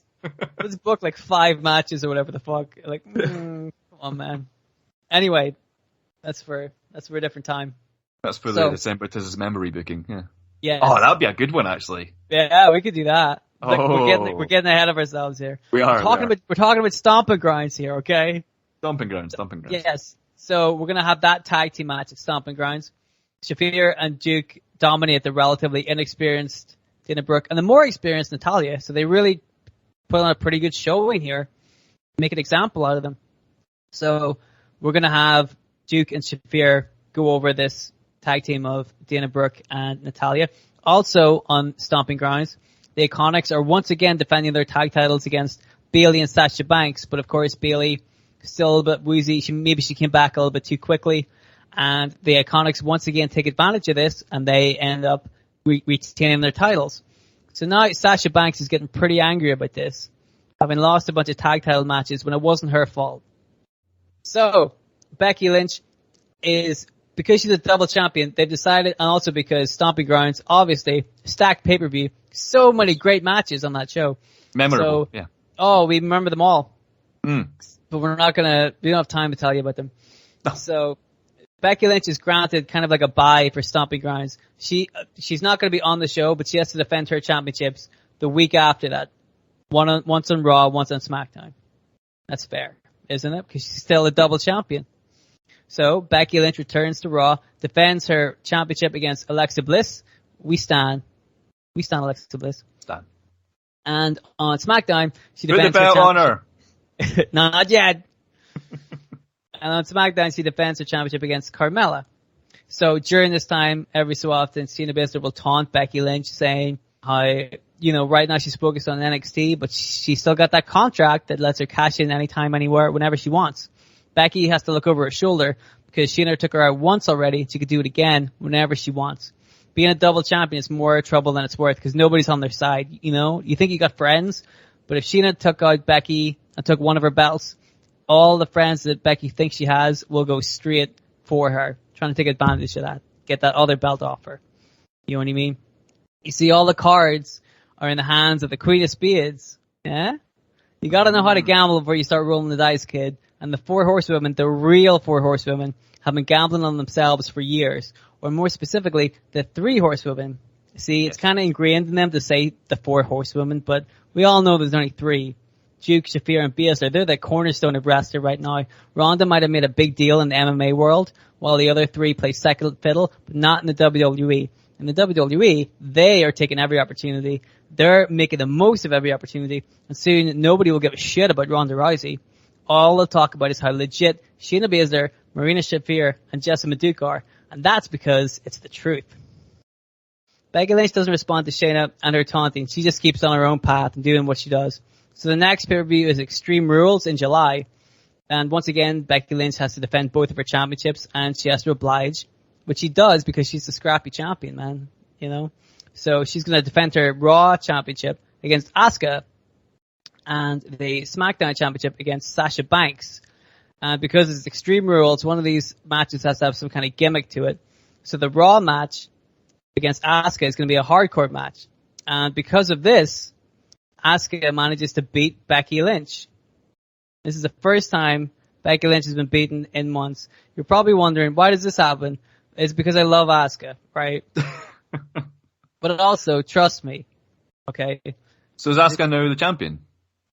Let's book like 5 matches or whatever the fuck. Like, come on, man. Anyway, that's for a different time. That's for the December to Dismember rebooking, yeah. Yeah. Oh, that'd be a good one, actually. Yeah, we could do that. Like, we're getting ahead of ourselves here. We're talking about Stomping Grounds here, okay? Stomping Grounds. Yes. So we're gonna have that tag team match at Stomping Grounds. Shafir and Duke dominate the relatively inexperienced Dana Brooke and the more experienced Natalya. So they really put on a pretty good showing here. Make an example out of them. So we're gonna have Duke and Shafir go over this tag team of Dana Brooke and Natalya. Also on Stomping Grounds, the Iconics are once again defending their tag titles against Bayley and Sasha Banks, but of course Bayley still a bit woozy. Maybe she came back a little bit too quickly, and the Iconics once again take advantage of this, and they end up retaining their titles. So now Sasha Banks is getting pretty angry about this, having lost a bunch of tag title matches when it wasn't her fault. So Becky Lynch is, because she's a double champion, they've decided, and also because Stomping Grounds, obviously, stacked pay-per-view, so many great matches on that show. Memorable, yeah. Oh, we remember them all. But we don't have time to tell you about them. No. So, Becky Lynch is granted kind of like a bye for Stomping Grounds. She's not going to be on the show, but she has to defend her championships the week after that. Once on Raw, once on SmackDown. That's fair, isn't it? Because she's still a double champion. So, Becky Lynch returns to Raw, defends her championship against Alexa Bliss. We stand Alexa Bliss. Stand. And on SmackDown, she defends her championship. Put the belt on her. Not yet. And on SmackDown, she defends her championship against Carmella. So during this time, every so often, Shayna Baszler will taunt Becky Lynch, saying how, right now she's focused on NXT, but she's still got that contract that lets her cash in anytime, anywhere, whenever she wants. Becky has to look over her shoulder because Shayna took her out once already. She could do it again whenever she wants. Being a double champion is more trouble than it's worth because nobody's on their side. You think you got friends, but if Shayna took out Becky and took one of her belts, all the friends that Becky thinks she has will go straight for her, trying to take advantage of that, get that other belt off her. You know what I mean? You see, all the cards are in the hands of the Queen of Spades. Yeah? You gotta know how to gamble before you start rolling the dice, kid. And the 4 horsewomen, the real 4 horsewomen, have been gambling on themselves for years. Or more specifically, the 3 horsewomen. See, it's kind of ingrained in them to say the 4 horsewomen, but we all know there's only 3. Duke, Shafir, and Baszler, they're the cornerstone of wrestling right now. Ronda might have made a big deal in the MMA world, while the other 3 play second fiddle, but not in the WWE. In the WWE, they are taking every opportunity. They're making the most of every opportunity, and soon nobody will give a shit about Ronda Rousey. All they'll talk about is how legit Shayna Baszler, Marina Shafir, and Jessamyn Duke are, and that's because it's the truth. Becky Lynch doesn't respond to Shayna and her taunting. She just keeps on her own path and doing what she does. So the next pay-per-view is Extreme Rules in July. And once again, Becky Lynch has to defend both of her championships, and she has to oblige, which she does because she's the scrappy champion, man. You know? So she's going to defend her Raw championship against Asuka, and the SmackDown championship against Sasha Banks. And because it's Extreme Rules, one of these matches has to have some kind of gimmick to it. So the Raw match against Asuka is going to be a hardcore match. And because of this, Asuka manages to beat Becky Lynch. This is the first time Becky Lynch has been beaten in months. You're probably wondering, why does this happen? It's because I love Asuka, right? But also, trust me, okay? So is Asuka now the champion?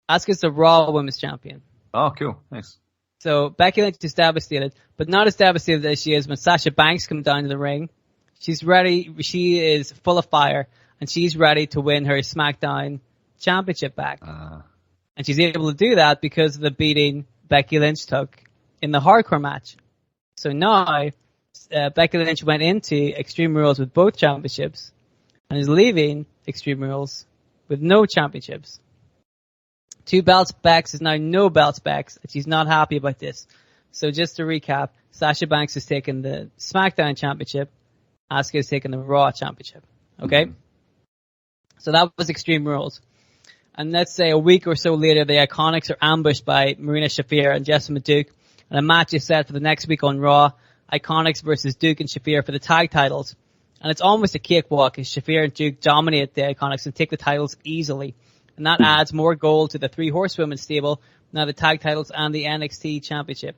Asuka's the Raw Women's Champion. Oh, cool. Nice. So Becky Lynch is devastated, but not as devastated as she is when Sasha Banks comes down to the ring. She's ready, she is full of fire, and she's ready to win her SmackDown championship back. And she's able to do that because of the beating Becky Lynch took in the hardcore match. So now, Becky Lynch went into Extreme Rules with both championships and is leaving Extreme Rules with no championships. 2 belts Bex is now no belts Bex, and she's not happy about this. So just to recap, Sasha Banks has taken the SmackDown championship, Asuka has taken the Raw championship. Okay? Mm-hmm. So that was Extreme Rules. And let's say a week or so later, the Iconics are ambushed by Marina Shafir and Jessamyn Duke, and a match is set for the next week on Raw, Iconics versus Duke and Shafir for the tag titles. And it's almost a cakewalk as Shafir and Duke dominate the Iconics and take the titles easily. And that adds more gold to the 3 horsewomen stable, now the tag titles and the NXT championship.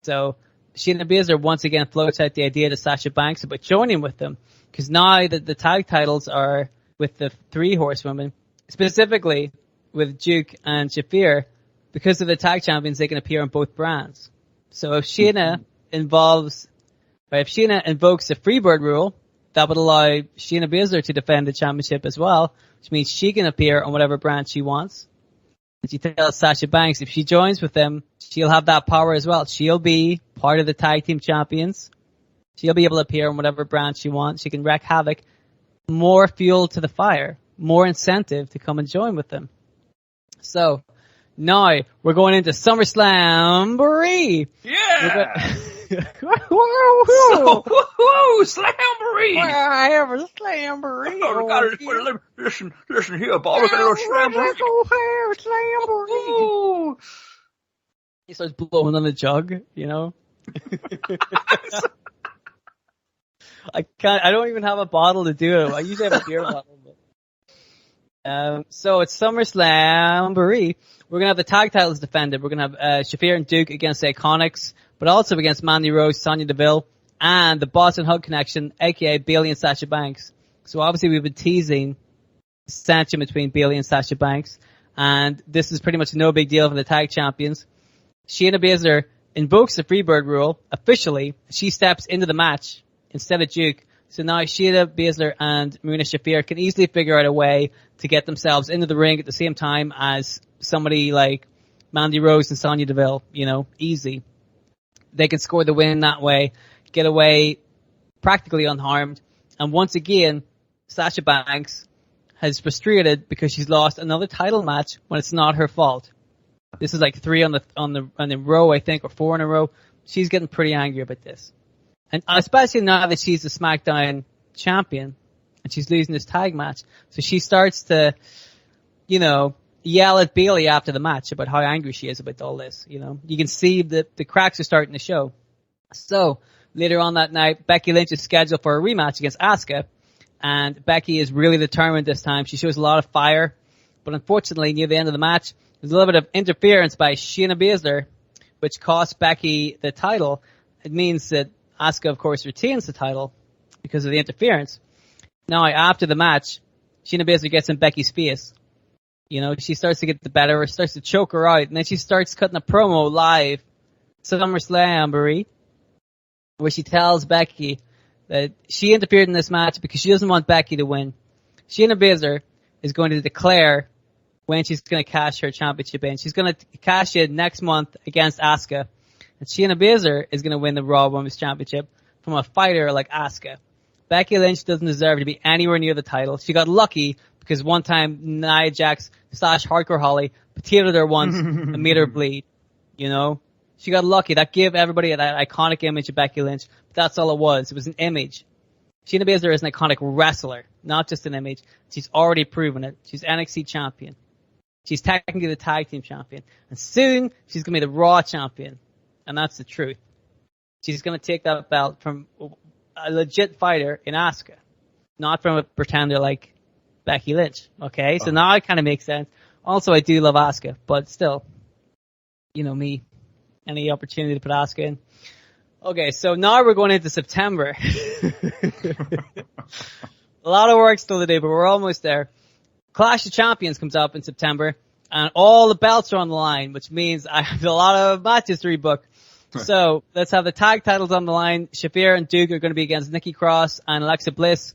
So Shayna Baszler once again floats out the idea to Sasha Banks about joining with them, because now that the tag titles are with the 3 horsewomen, specifically with Duke and Shafir, because of the tag champions, they can appear on both brands. So if Shayna invokes the Freebird rule, that would allow Shayna Baszler to defend the championship as well, which means she can appear on whatever brand she wants. And she tells Sasha Banks if she joins with them, she'll have that power as well. She'll be part of the tag team champions. She'll be able to appear on whatever brand she wants. She can wreak havoc. More fuel to the fire. More incentive to come and join with them. So, now we're going into SummerSlam-boree. Yeah! Woo-hoo! Slamboree! I have a slamboree. Listen here, Bob. We're going to slamboree. He starts blowing on the jug, you know? I don't even have a bottle to do it. I usually have a beer bottle. So it's SummerSlam-boree. We're going to have the tag titles defended. We're going to have Shafir and Duke against the Iconics, but also against Mandy Rose, Sonya Deville, and the Boston Hug Connection, aka Bayley and Sasha Banks. So obviously we've been teasing tension between Bayley and Sasha Banks, and this is pretty much no big deal for the tag champions. Shayna Baszler invokes the Freebird rule officially. She steps into the match instead of Duke. So now Shayna Baszler and Marina Shafir can easily figure out a way to get themselves into the ring at the same time as somebody like Mandy Rose and Sonya Deville, you know, easy. They can score the win that way, get away practically unharmed. And once again, Sasha Banks has frustrated because she's lost another title match when it's not her fault. This is like 3 on the row, I think, or 4 in a row. She's getting pretty angry about this. And especially now that she's the SmackDown champion and she's losing this tag match. So she starts to, you know, yell at Bayley after the match about how angry she is about all this, you know. You can see that the cracks are starting to show. So later on that night, Becky Lynch is scheduled for a rematch against Asuka. And Becky is really determined this time. She shows a lot of fire. But unfortunately, near the end of the match, there's a little bit of interference by Shayna Baszler, which costs Becky the title. It means that Asuka, of course, retains the title because of the interference. Now, after the match, Shayna Baszler gets in Becky's face. You know, she starts to get the better, or starts to choke her out, and then she starts cutting a promo live, SummerSlam, where she tells Becky that she interfered in this match because she doesn't want Becky to win. Shayna Baszler is going to declare when she's going to cash her championship in. She's going to cash it next month against Asuka. And Shayna Baszler is going to win the Raw Women's Championship from a fighter like Asuka. Becky Lynch doesn't deserve to be anywhere near the title. She got lucky because one time Nia Jax / Hardcore Holly potatoed her once and made her bleed. You know? She got lucky. That gave everybody that iconic image of Becky Lynch. But that's all it was. It was an image. Shayna Baszler is an iconic wrestler, not just an image. She's already proven it. She's NXT champion. She's technically the tag team champion. And soon, she's going to be the Raw champion. And that's the truth. She's going to take that belt from a legit fighter in Asuka, not from a pretender like Becky Lynch. Okay? So now it kind of makes sense. Also, I do love Asuka, but still, you know me, any opportunity to put Asuka in. Okay, so now we're going into September. A lot of work still to do, but we're almost there. Clash of Champions comes up in September, and all the belts are on the line, which means I have a lot of matches to rebook. So let's have the tag titles on the line. Shafir and Duke are going to be against Nikki Cross and Alexa Bliss.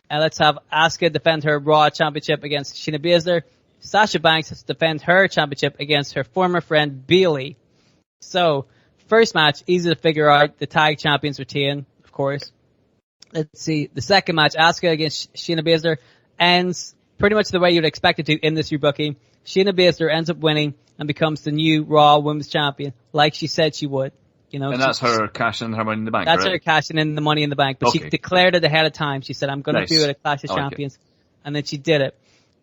And let's have Asuka defend her Raw Championship against Shayna Baszler. Sasha Banks has to defend her championship against her former friend Bayley. So, first match, easy to figure out. The tag champions retain, of course. Let's see. The second match, Asuka against Shayna Baszler, ends pretty much the way you'd expect it to in this rebooking. Shayna Baszler ends up winning and becomes the new Raw Women's Champion, like she said she would. You know, and that's her cashing her money in the bank, That's right? her cashing in the money in the bank. But she declared it ahead of time. She said, I'm going to do it at Clash of Champions. And then she did it.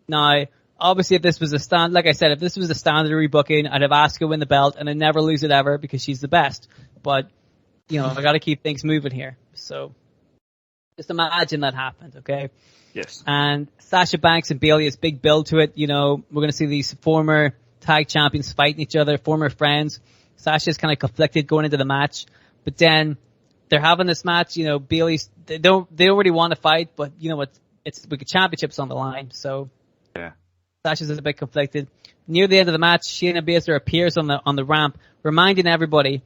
Now, obviously, if this was a standard rebooking, I'd have Asuka win the belt and I'd never lose it ever because she's the best. But, you know, I got to keep things moving here. So, just imagine that happened, okay? Yes. And Sasha Banks and Bayley is big build to it. You know, we're going to see these former tag champions fighting each other, former friends. Sasha's kind of conflicted going into the match, but then they're having this match. You know, Bayley's they don't really want to fight, but you know what? It's the championship's on the line, so yeah. Sasha's a bit conflicted. Near the end of the match, Shayna Baszler appears on the ramp, reminding everybody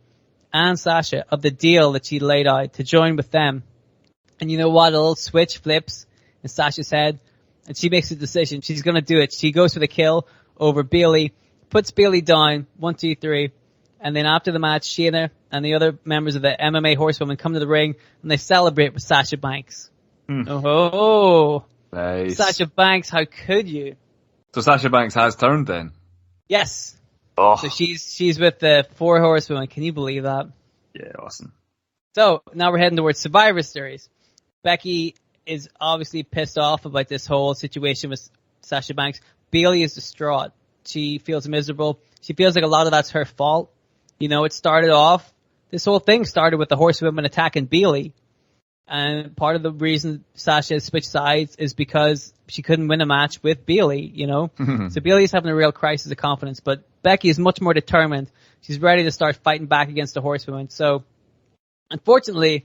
and Sasha of the deal that she laid out to join with them. And you know what? A little switch flips in Sasha's head, and she makes a decision. She's going to do it. She goes for the kill over Bayley, puts Bayley down, 1, 2, 3. And then after the match, Shayna and the other members of the MMA Horsewomen come to the ring and they celebrate with Sasha Banks. Oh, nice. Sasha Banks, how could you? So Sasha Banks has turned then? Yes. Oh. So she's with the 4 Horsewomen. Can you believe that? Yeah, awesome. So now we're heading towards Survivor Series. Becky is obviously pissed off about this whole situation with Sasha Banks. Bayley is distraught. She feels miserable. She feels like a lot of that's her fault. You know, this whole thing started with the Horsewomen attacking Bayley. And part of the reason Sasha switched sides is because she couldn't win a match with Bayley, you know. So Bayley's having a real crisis of confidence, but Becky is much more determined. She's ready to start fighting back against the Horsewomen. So, unfortunately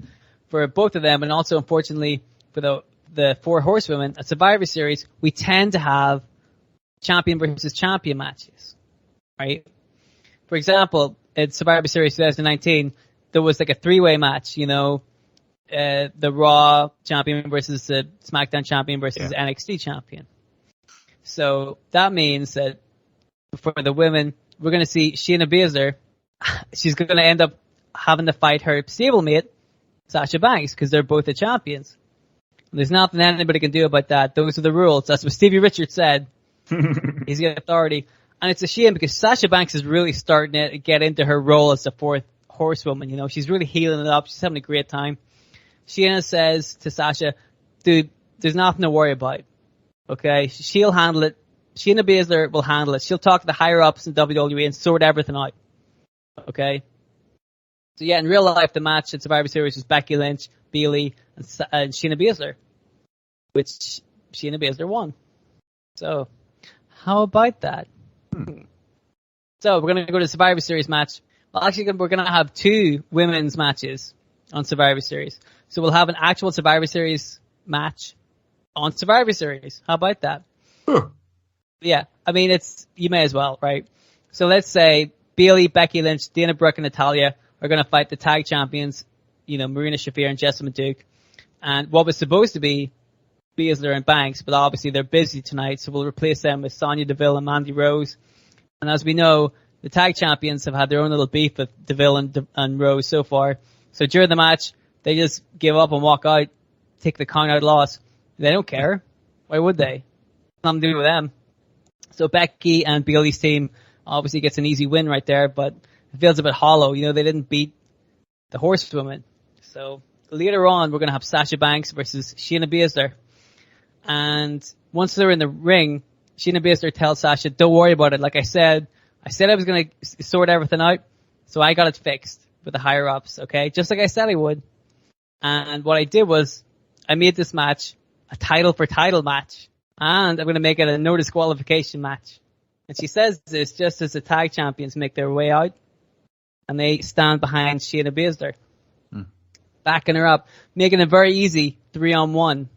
for both of them, and also unfortunately for the 4 Horsewomen, at Survivor Series, we tend to have champion versus champion matches, right? For example, at Survivor Series 2019, there was like a 3-way match, you know, the Raw champion versus the SmackDown champion versus NXT champion. So that means that for the women, we're going to see Shayna Baszler. She's going to end up having to fight her stablemate, Sasha Banks, because they're both the champions. And there's nothing anybody can do about that. Those are the rules. That's what Stevie Richards said. He's got authority. And it's a shame because Sasha Banks is really starting to get into her role as the 4th Horsewoman. You know, she's really healing it up. She's having a great time. Shayna says to Sasha, dude, there's nothing to worry about. Okay? She'll handle it. Shayna Baszler will handle it. She'll talk to the higher ups in WWE and sort everything out. Okay? So yeah, in real life, the match at Survivor Series was Becky Lynch, Bayley, and Shayna Baszler. which Shayna Baszler won. So, how about that? So, we're going to go to Survivor Series match. Well, actually, we're going to have 2 women's matches on Survivor Series. So, we'll have an actual Survivor Series match on Survivor Series. How about that? Huh. Yeah, I mean, you may as well, right? So, let's say Bayley, Becky Lynch, Dana Brooke, and Natalya are going to fight the tag champions, Marina Shafir and Jessamine Duke. And what was supposed to be Baszler and Banks, but obviously they're busy tonight, so we'll replace them with Sonya Deville and Mandy Rose. And as we know, the tag champions have had their own little beef with Deville and Rose so far. So during the match, they just give up and walk out, take the count-out loss. They don't care. Why would they? Nothing to do with them. So Becky and Bayley's team obviously gets an easy win right there, but it feels a bit hollow. They didn't beat the Horsewomen. So later on, we're going to have Sasha Banks versus Shayna Baszler. And once they're in the ring, Shayna Baszler tells Sasha, don't worry about it. Like I said I was going to sort everything out, so I got it fixed with the higher-ups, okay? Just like I said I would. And what I did was, I made this match a title-for-title match, and I'm going to make it a no disqualification match. And she says this just as the tag champions make their way out, and they stand behind Shayna Baszler, backing her up, making it very easy, 3-on-1.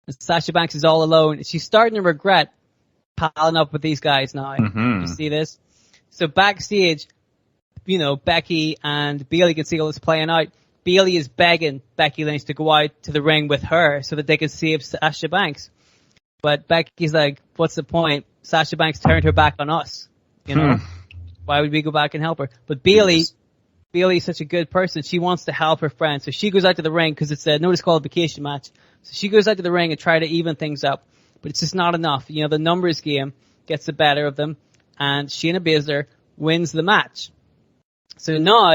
And Sasha Banks is all alone. She's starting to regret piling up with these guys now. You see this? So backstage, Becky and Bayley can see all this playing out. Bayley is begging Becky Lynch to go out to the ring with her so that they can save Sasha Banks. But Becky's like, what's the point? Sasha Banks turned her back on us. Why would we go back and help her? But Bayley is such a good person. She wants to help her friend. So she goes out to the ring because it's a no disqualification match. So she goes out to the ring and try to even things up. But it's just not enough. The numbers game gets the better of them. And Shayna Baszler wins the match. So now,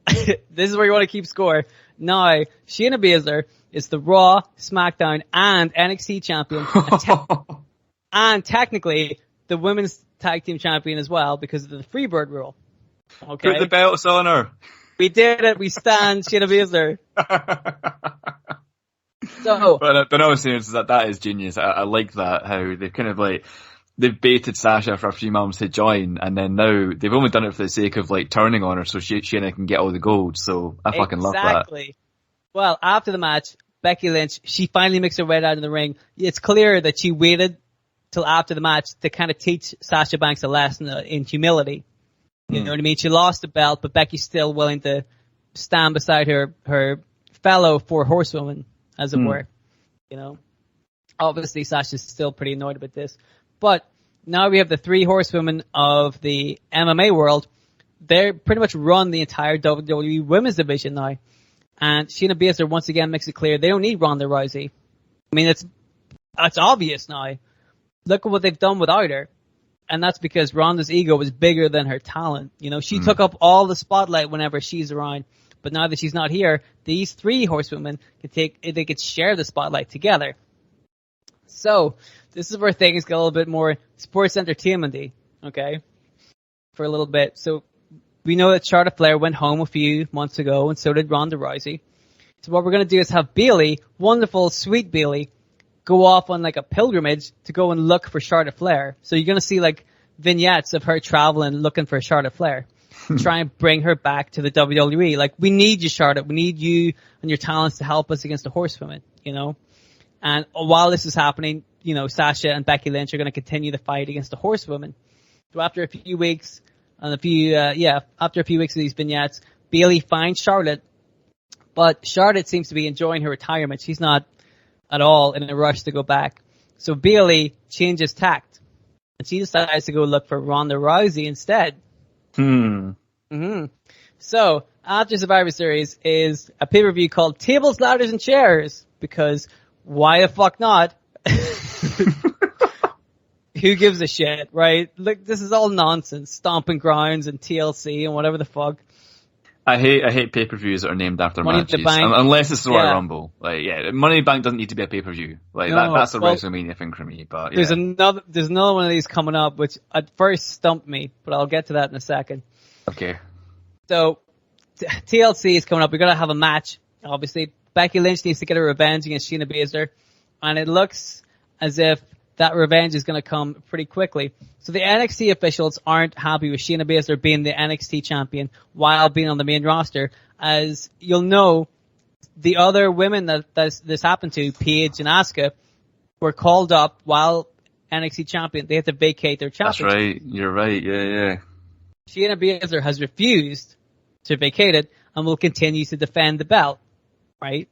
this is where you want to keep score. Now, Shayna Baszler is the Raw, SmackDown, and NXT champion. And technically, the women's tag team champion as well because of the Freebird rule. Okay. Put the belts on her. We did it. We stand Shayna Baszler. So, but no, seriously, that is genius. I like that, how they've kind of they've baited Sasha for a few months to join, and then now they've only done it for the sake of turning on her so Shayna can get all the gold. So I fucking love that. Exactly. Well, after the match, Becky Lynch, she finally makes her way out in the ring. It's clear that she waited till after the match to kind of teach Sasha Banks a lesson in humility. You know what I mean? She lost the belt, but Becky's still willing to stand beside her fellow 4 horsewomen, as it were. Obviously Sasha's still pretty annoyed about this. But now we have the 3 horsewomen of the MMA world. They pretty much run the entire WWE women's division now. And Shayna Baszler once again makes it clear they don't need Ronda Rousey. I mean, it's obvious now. Look at what they've done without her. And that's because Ronda's ego was bigger than her talent. She took up all the spotlight whenever she's around. But now that she's not here, these 3 horsewomen they could share the spotlight together. So, this is where things get a little bit more sports entertainment-y, okay? For a little bit. So, we know that Charlotte Flair went home a few months ago, and so did Ronda Rousey. So what we're going to do is have Bayley, wonderful, sweet Bayley, go off on a pilgrimage to go and look for Charlotte Flair. So you're going to see vignettes of her traveling looking for Charlotte Flair. Try and bring her back to the WWE. We need you, Charlotte. We need you and your talents to help us against the Horsewomen, And while this is happening, Sasha and Becky Lynch are going to continue the fight against the Horsewomen. So after a few weeks, after a few weeks of these vignettes, Bayley finds Charlotte, but Charlotte seems to be enjoying her retirement. She's not at all in a rush to go back. So Bayley changes tact, and she decides to go look for Ronda Rousey instead. So after Survivor Series is a pay-per-view called Tables, Ladders, and Chairs, because why the fuck not? Who gives a shit, right? Look, this is all nonsense. Stomping Grounds and TLC and whatever the fuck. I hate pay-per-views that are named after Money matches. in the Bank. Unless it's the Royal Rumble. Money in the Bank doesn't need to be a pay-per-view. That's a WrestleMania thing for me, but yeah. There's another one of these coming up, which at first stumped me, but I'll get to that in a second. Okay. So, TLC is coming up. We're gonna have a match. Obviously, Becky Lynch needs to get her revenge against Shayna Baszler. and it looks as if that revenge is going to come pretty quickly. So the NXT officials aren't happy with Shayna Baszler being the NXT champion while being on the main roster. As you'll know, the other women that this happened to, Paige and Asuka, were called up while NXT champion. They had to vacate their championship. That's right. You're right. Yeah. Shayna Baszler has refused to vacate it and will continue to defend the belt, right?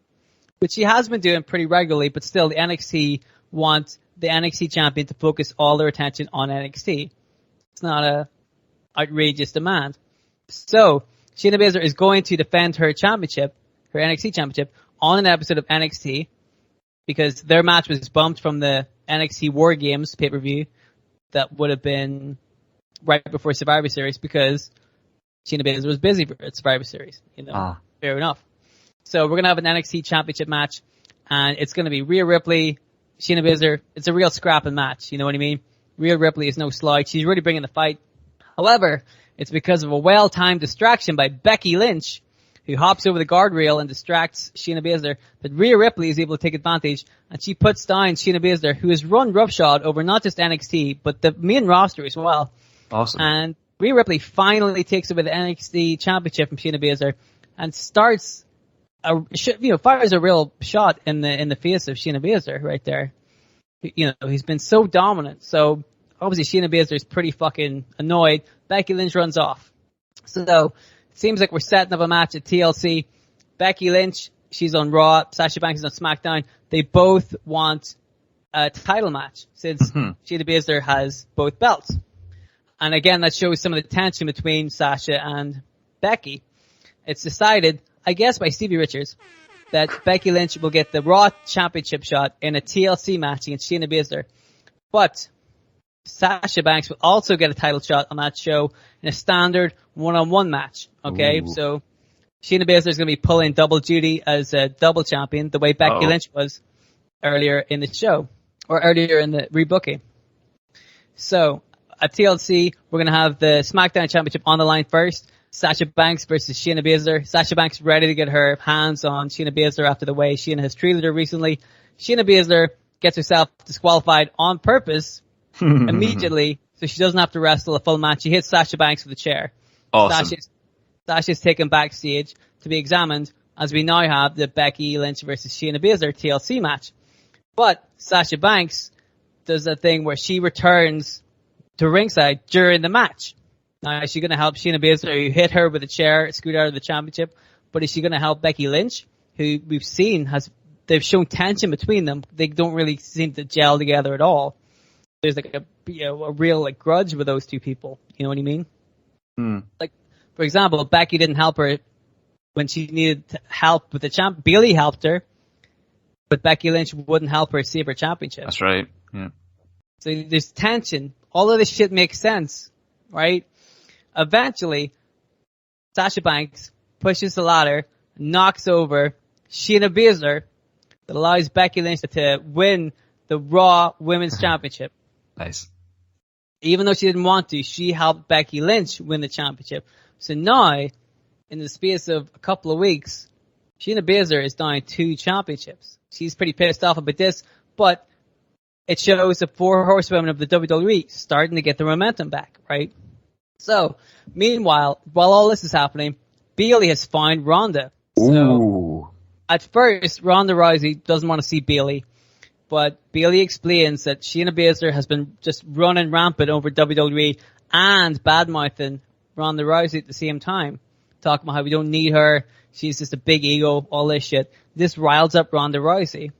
Which she has been doing pretty regularly, but still the NXT want the NXT champion to focus all their attention on NXT. It's not a outrageous demand. So, Shayna Baszler is going to defend her championship, her NXT championship, on an episode of NXT, because their match was bumped from the NXT War Games pay-per-view that would have been right before Survivor Series, because Shayna Baszler was busy for Survivor Series. Fair enough. So we're going to have an NXT championship match, and it's going to be Rhea Ripley, Shayna Baszler. It's a real scrapping match, you know what I mean? Rhea Ripley is no slouch. She's really bringing the fight. However, it's because of a well-timed distraction by Becky Lynch, who hops over the guardrail and distracts Shayna Baszler, that Rhea Ripley is able to take advantage, and she puts down Shayna Baszler, who has run roughshod over not just NXT, but the main roster as well. Awesome. And Rhea Ripley finally takes over the NXT championship from Shayna Baszler and starts fires a real shot in the face of Shayna Baszler right there. He's been so dominant. So obviously Shayna Baszler is pretty fucking annoyed. Becky Lynch runs off. So it seems like we're setting up a match at TLC. Becky Lynch, she's on Raw. Sasha Banks is on SmackDown. They both want a title match since Shayna Baszler has both belts. And again, that shows some of the tension between Sasha and Becky. It's decided, I guess by Stevie Richards, that Becky Lynch will get the Raw Championship shot in a TLC match against Shayna Baszler. But Sasha Banks will also get a title shot on that show in a standard one-on-one match. Okay, Ooh. So Shayna Baszler is going to be pulling double duty as a double champion, the way Becky Lynch was earlier in the show, or earlier in the rebooking. So at TLC, we're going to have the SmackDown Championship on the line first. Sasha Banks versus Shayna Baszler. Sasha Banks ready to get her hands on Shayna Baszler after the way Shayna has treated her recently. Shayna Baszler gets herself disqualified on purpose immediately, so she doesn't have to wrestle a full match. She hits Sasha Banks with a chair. Awesome. Sasha's taken backstage to be examined, as we now have the Becky Lynch versus Shayna Baszler TLC match. But Sasha Banks does a thing where she returns to ringside during the match. Now, is she going to help Shayna Baszler, who hit her with a chair, screwed out of the championship? But is she going to help Becky Lynch, who we've seen they've shown tension between them. They don't really seem to gel together at all. There's like a real grudge with those two people. You know what I mean? Like, for example, Becky didn't help her when she needed help with the champ. Bayley helped her, but Becky Lynch wouldn't help her save her championship. That's right. Yeah. So there's tension. All of this shit makes sense, right? Eventually, Sasha Banks pushes the ladder, knocks over Shayna Baszler, that allows Becky Lynch to win the Raw Women's Championship. Nice. Even though she didn't want to, she helped Becky Lynch win the championship. So now, in the space of a couple of weeks, Shayna Baszler is down 2 championships. She's pretty pissed off about this, but it shows the 4 horsewomen of the WWE starting to get the momentum back, right? So, meanwhile, while all this is happening, Bayley has found Ronda. So, at first, Ronda Rousey doesn't want to see Bayley, but Bayley explains that Shayna Baszler has been just running rampant over WWE and bad-mouthing Ronda Rousey at the same time, talking about how we don't need her, she's just a big ego, all this shit. This riles up Ronda Rousey.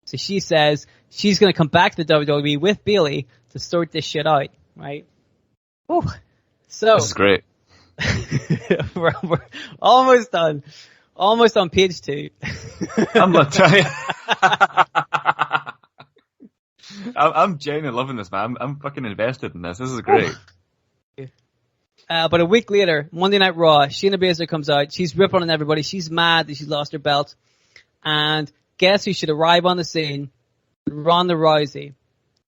So she says she's going to come back to the WWE with Bayley to sort this shit out, right? Whew. So this is great. we're almost done. Almost on page 2. I'm not trying. I'm genuinely loving this, man. I'm fucking invested in this. This is great. But a week later, Monday Night Raw, Shayna Baszler comes out. She's ripping on everybody. She's mad that she's lost her belt. And guess who should arrive on the scene? Ronda Rousey.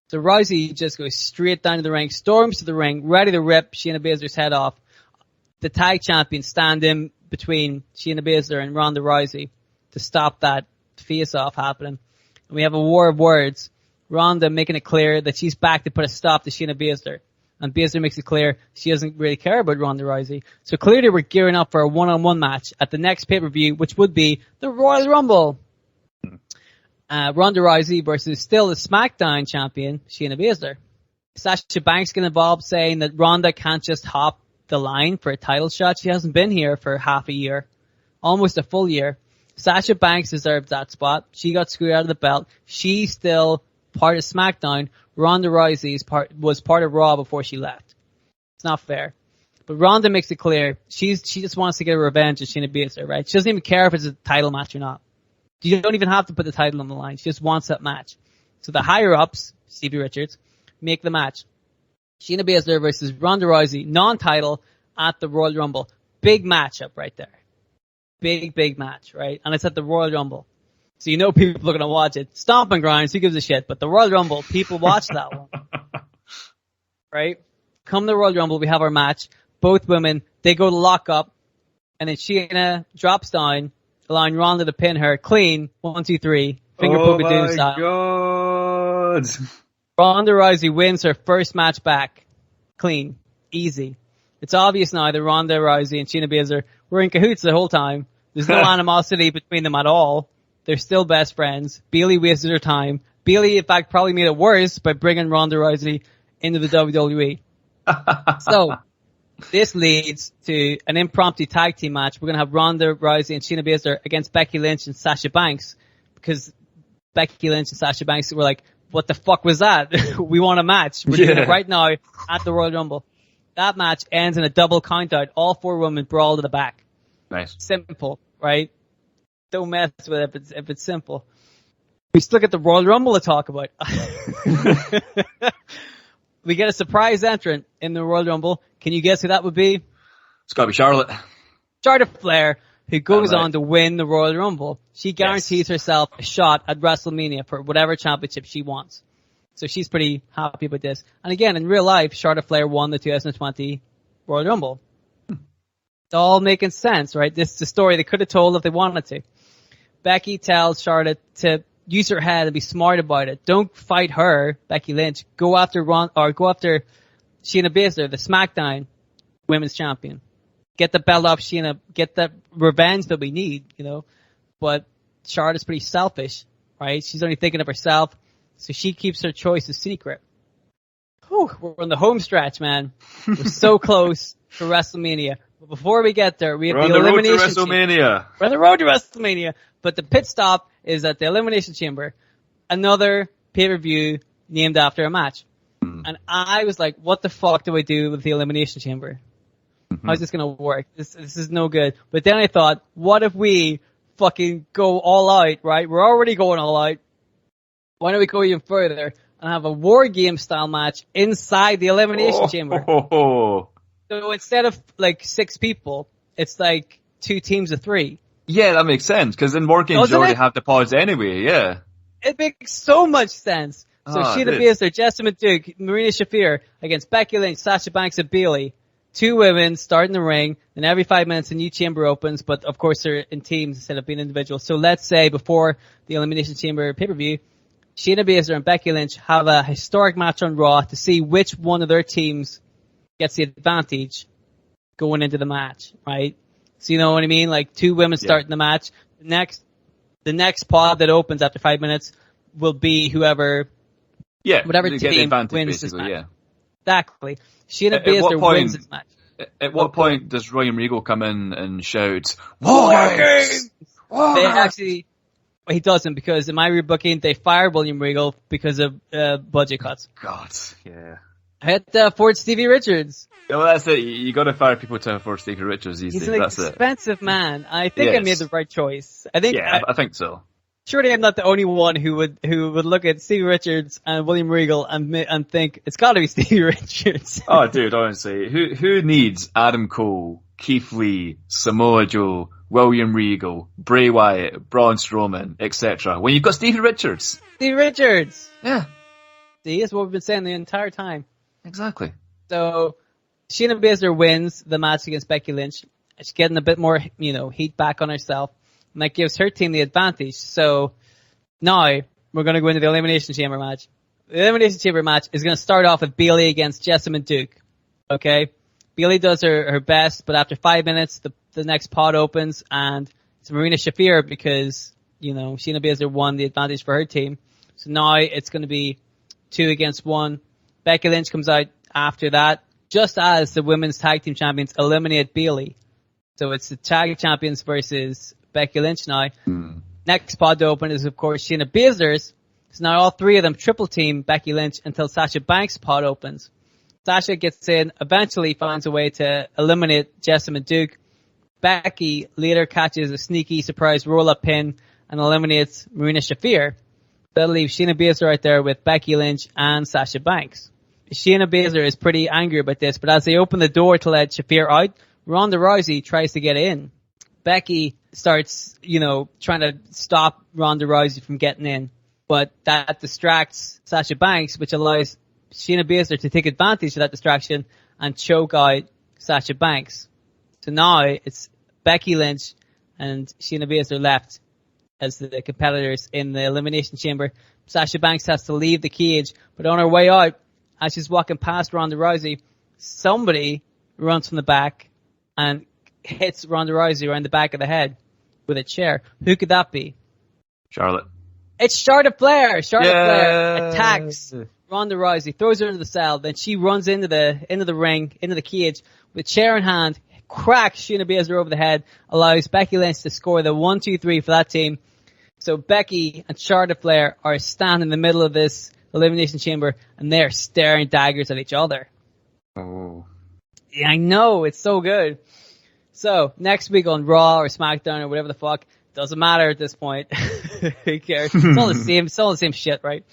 So Rousey just goes straight down to the ring, storms to the ring, ready to rip Shayna Baszler's head off. The tag champions stand in between Shayna Baszler and Ronda Rousey to stop that face-off happening. We have a war of words. Ronda making it clear that she's back to put a stop to Shayna Baszler. And Baszler makes it clear she doesn't really care about Ronda Rousey. So clearly we're gearing up for a one-on-one match at the next pay-per-view, which would be the Royal Rumble. Ronda Rousey versus still the SmackDown champion, Shayna Baszler. Sasha Banks get involved, saying that Ronda can't just hop the line for a title shot. She hasn't been here for half a year. Almost a full year. Sasha Banks deserves that spot. She got screwed out of the belt. She's still part of SmackDown. Ronda Rousey was part of Raw before she left. It's not fair. But Ronda makes it clear she just wants to get a revenge of Shayna Baszler, right? She doesn't even care if it's a title match or not. You don't even have to put the title on the line. She just wants that match. So the higher ups, Stevie Richards, make the match. Shayna Baszler versus Ronda Rousey, non-title at the Royal Rumble. Big matchup right there. Big match, right? And it's at the Royal Rumble. So you know people are going to watch it. Stomp and grind, who gives a shit? But the Royal Rumble, people watch that one. Right? Come the Royal Rumble, we have our match. Both women, they go to lock up. And then Shayna drops down, allowing Ronda to pin her clean. 1, 2, 3. Finger poke Doom style. Oh my god. Ronda Rousey wins her first match back. Clean. Easy. It's obvious now that Ronda Rousey and Shayna Baszler were in cahoots the whole time. There's no animosity between them at all. They're still best friends. Bayley wasted her time. Bayley, in fact, probably made it worse by bringing Ronda Rousey into the WWE. So, this leads to an impromptu tag team match. We're going to have Ronda Rousey and Shayna Baszler against Becky Lynch and Sasha Banks. Because Becky Lynch and Sasha Banks were like, what the fuck was that? We want a match. We're doing it right now at the Royal Rumble. That match ends in a double countout. All 4 women brawl to the back. Nice. Simple, right? Don't mess with it if it's simple. We still get the Royal Rumble to talk about. We get a surprise entrant in the Royal Rumble. Can you guess who that would be? It's gotta be Charlotte. Charlotte Flair, who goes on to win the Royal Rumble. She guarantees herself a shot at WrestleMania for whatever championship she wants. So she's pretty happy about this. And again, in real life, Charlotte Flair won the 2020 Royal Rumble. It's all making sense, right? This is a story they could have told if they wanted to. Becky tells Charlotte to use her head and be smart about it. Don't fight her, Becky Lynch. Go after Shayna Baszler, the SmackDown Women's Champion. Get the belt off Shayna. Get the revenge that we need, you know. But Charlotte's pretty selfish, right? She's only thinking of herself, so she keeps her choice a secret. Whew, we're on the home stretch, man. We're so close to WrestleMania. But before we get there, we have the Elimination Chamber. We're on the road to WrestleMania. But the pit stop is at the Elimination Chamber. Another pay-per-view named after a match. And I was like, what the fuck do I do with the Elimination Chamber? How's this going to work? This is no good. But then I thought, what if we fucking go all out, right? We're already going all out. Why don't we go even further and have a war game style match inside the Elimination Chamber? So instead of like 6 people, it's like 2 teams of 3. Yeah, that makes sense, because in war games you already have the pods anyway, yeah. It makes so much sense. So Shayna Baszler, Jessamine Duke, Marina Shafir against Becky Lynch, Sasha Banks, and Bayley. 2 women start in the ring, and every 5 minutes a new chamber opens, but of course they're in teams instead of being individuals. So let's say before the Elimination Chamber pay-per-view, Shayna Baszler and Becky Lynch have a historic match on Raw to see which one of their teams gets the advantage going into the match, right? So you know what I mean? Like 2 women starting the match. The next pod that opens after 5 minutes will be whatever team wins this match. Yeah. Exactly. Shayna Baszler wins this match. At what point does William Regal come in and shout, War Games! They actually, well, he doesn't, because in my rebooking, they fired William Regal because of budget cuts. God, yeah. I had to afford Stevie Richards. Yeah, well, that's it. You got to fire people to afford Stevie Richards these days. He's an expensive man. I think I made the right choice. I think so. Surely I'm not the only one who would look at Stevie Richards and William Regal and think it's got to be Stevie Richards. Oh, dude, honestly, who needs Adam Cole, Keith Lee, Samoa Joe, William Regal, Bray Wyatt, Braun Strowman, etc. when you've got Stevie Richards? Stevie Richards. Yeah. See, that's what we've been saying the entire time. Exactly. So Shayna Baszler wins the match against Becky Lynch. She's getting a bit more, heat back on herself. And that gives her team the advantage. So now we're going to go into the Elimination Chamber match. The Elimination Chamber match is going to start off with Bayley against Jessamine Duke. Okay? Bayley does her best, but after 5 minutes, the next pod opens, and it's Marina Shafir because, Shayna Baszler won the advantage for her team. So now it's going to be 2 against 1. Becky Lynch comes out after that, just as the women's tag team champions eliminate Bayley. So it's the tag champions versus Becky Lynch now. Next pod to open is, of course, Shayna Baszler's. So now all 3 of them triple team Becky Lynch until Sasha Banks' pod opens. Sasha gets in, eventually finds a way to eliminate Jessamine Duke. Becky later catches a sneaky surprise roll-up pin and eliminates Marina Shafir. That'll leave Shayna Baszler right there with Becky Lynch and Sasha Banks. Shayna Baszler is pretty angry about this, but as they open the door to let Shafir out, Ronda Rousey tries to get in. Becky starts, trying to stop Ronda Rousey from getting in, but that distracts Sasha Banks, which allows Shayna Baszler to take advantage of that distraction and choke out Sasha Banks. So now it's Becky Lynch and Shayna Baszler left as the competitors in the Elimination Chamber. Sasha Banks has to leave the cage, but on her way out, as she's walking past Ronda Rousey, somebody runs from the back and hits Ronda Rousey around the back of the head with a chair. Who could that be? Charlotte. It's Charlotte Flair. Charlotte Flair attacks Ronda Rousey, throws her into the cell, then she runs into the ring, into the cage, with chair in hand, cracks Shayna Baszler over the head, allows Becky Lynch to score the 1-2-3 for that team. So Becky and Charlotte Flair are standing in the middle of this Elimination Chamber, and they're staring daggers at each other. Oh. Yeah, I know, it's so good. So, next week on Raw or SmackDown or whatever the fuck, doesn't matter at this point. Who cares? It's all the same shit, right?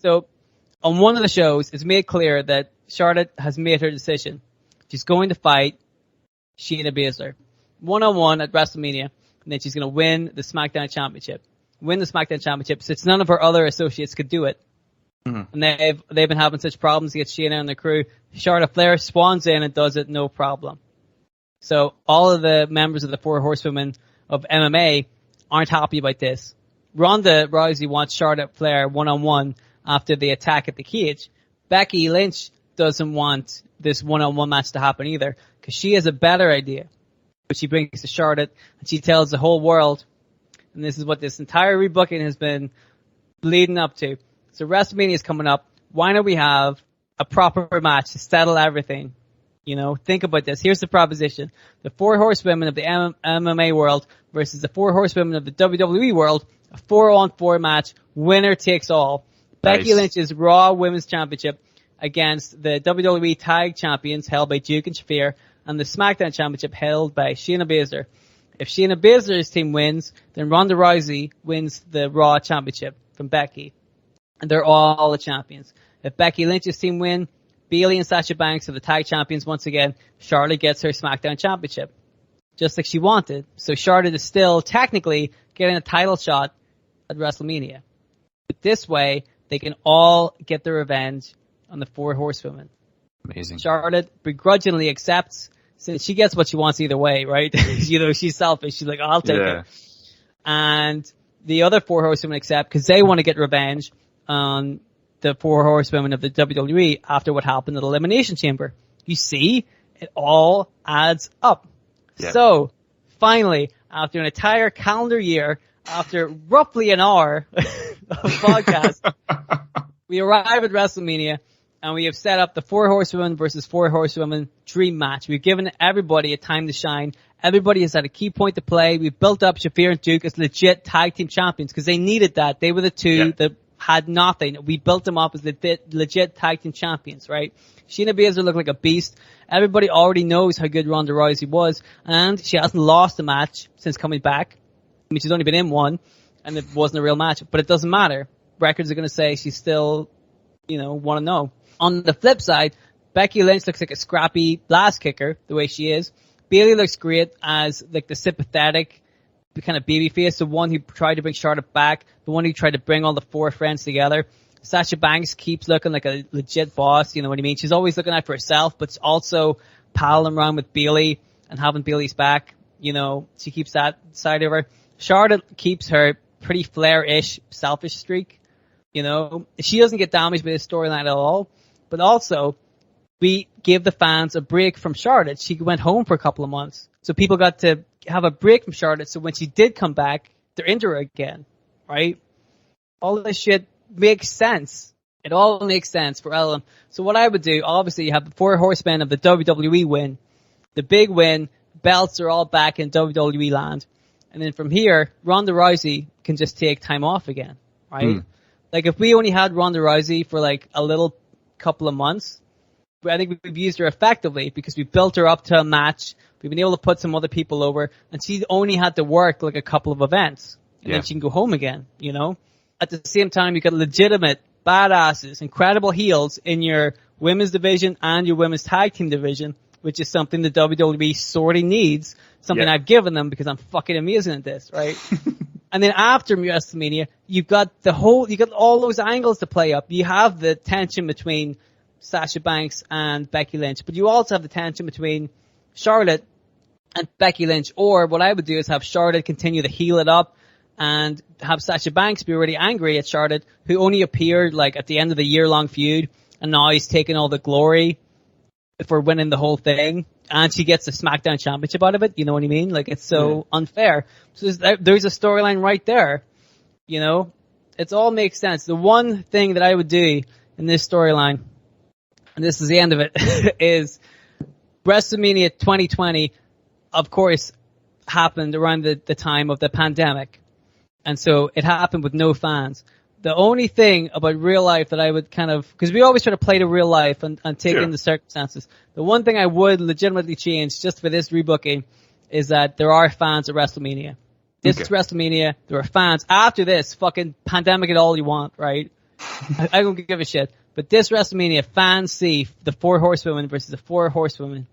So, on one of the shows, it's made clear that Charlotte has made her decision. She's going to fight Shayna Baszler 1-on-1 at WrestleMania, and then she's going to win the SmackDown Championship. Since none of her other associates could do it. And they've been having such problems against Shayna and the crew. Charlotte Flair swans in and does it no problem. So all of the members of the 4 Horsewomen of MMA aren't happy about this. Ronda Rousey wants Charlotte Flair 1-on-1 after the attack at the cage. Becky Lynch doesn't want this 1-on-1 match to happen either, because she has a better idea, which she brings to Charlotte, and she tells the whole world, and this is what this entire rebooking has been leading up to. So WrestleMania is coming up. Why don't we have a proper match to settle everything? Think about this. Here's the proposition. The 4 Horsewomen of the MMA world versus the 4 Horsewomen of the WWE world. A 4-on-4 match. Winner takes all. Nice. Becky Lynch's Raw Women's Championship against the WWE Tag Champions held by Duke and Shafir, and the SmackDown Championship held by Shayna Baszler. If Shayna Baszler's team wins, then Ronda Rousey wins the Raw Championship from Becky. And they're all the champions. If Becky Lynch's team win, Bayley and Sasha Banks are the tag champions once again. Charlotte gets her SmackDown Championship, just like she wanted. So Charlotte is still technically getting a title shot at WrestleMania. But this way, they can all get their revenge on the 4 Horsewomen. Amazing. Charlotte begrudgingly accepts, since she gets what she wants either way, right? She's selfish. She's like, I'll take it. And the other 4 Horsewomen accept because they want to get revenge on the 4 Horsewomen of the WWE after what happened at Elimination Chamber. You see, it all adds up. Yeah. So, finally, after an entire calendar year, after roughly an hour of podcast, we arrive at WrestleMania, and we have set up the 4 Horsewomen versus 4 Horsewomen dream match. We've given everybody a time to shine. Everybody has had a key point to play. We've built up Shafir and Duke as legit tag team champions because they needed that. They were the 2 that had nothing. We built them up as legit tag team champions, right? Shayna Baszler looked like a beast. Everybody already knows how good Ronda Rousey was, and she hasn't lost a match since coming back. I mean, she's only been in one, and it wasn't a real match, but it doesn't matter. Records are going to say she's still, 1-0. On the flip side, Becky Lynch looks like a scrappy blast kicker, the way she is. Bayley looks great as, like, the sympathetic kind of babyface, the one who tried to bring Charlotte back, the one who tried to bring all the 4 friends together. Sasha Banks keeps looking like a legit boss, you know what I mean? She's always looking out for herself, but also palling around with Bayley and having Bayley's back. She keeps that side of her. Charlotte keeps her pretty Flair-ish, selfish streak. You know, she doesn't get damaged by this storyline at all. But also, we gave the fans a break from Charlotte. She went home for a couple of months. So people got to have a break from Charlotte. So when she did come back, they're into her again, right? All this shit makes sense. It all makes sense for Ellen. So what I would do, obviously, you have the 4 horsemen of the WWE win. The big win, belts are all back in WWE land. And then from here, Ronda Rousey can just take time off again, right? Like, if we only had Ronda Rousey for, like, a little couple of months, I think we've used her effectively because we built her up to a match. We've been able to put some other people over, and she only had to work, like, a couple of events. And then she can go home again, you know? At the same time, you got legitimate badasses, incredible heels in your women's division and your women's tag team division, which is something the WWE sorely needs, something I've given them because I'm fucking amazing at this, right? And then after WrestleMania, you got all those angles to play up. You have the tension between Sasha Banks and Becky Lynch, but you also have the tension between Charlotte and Becky Lynch. Or what I would do is have Charlotte continue to heel it up and have Sasha Banks be really angry at Charlotte, who only appeared like at the end of the year-long feud, and now he's taking all the glory for winning the whole thing. And she gets the SmackDown Championship out of it. You know what I mean? Like, it's so unfair. So there's a storyline right there. You know? It all makes sense. The one thing that I would do in this storyline, and this is the end of it, is WrestleMania 2020, of course, happened around the time of the pandemic. And so it happened with no fans. The only thing about real life that I would kind of, because we always try to play to real life and take in the circumstances. The one thing I would legitimately change just for this rebooking is that there are fans at WrestleMania. This is WrestleMania. There are fans. After this, fucking pandemic it all you want, right? I don't give a shit. But this WrestleMania, fans see the 4 horsewomen versus the 4 horsewomen.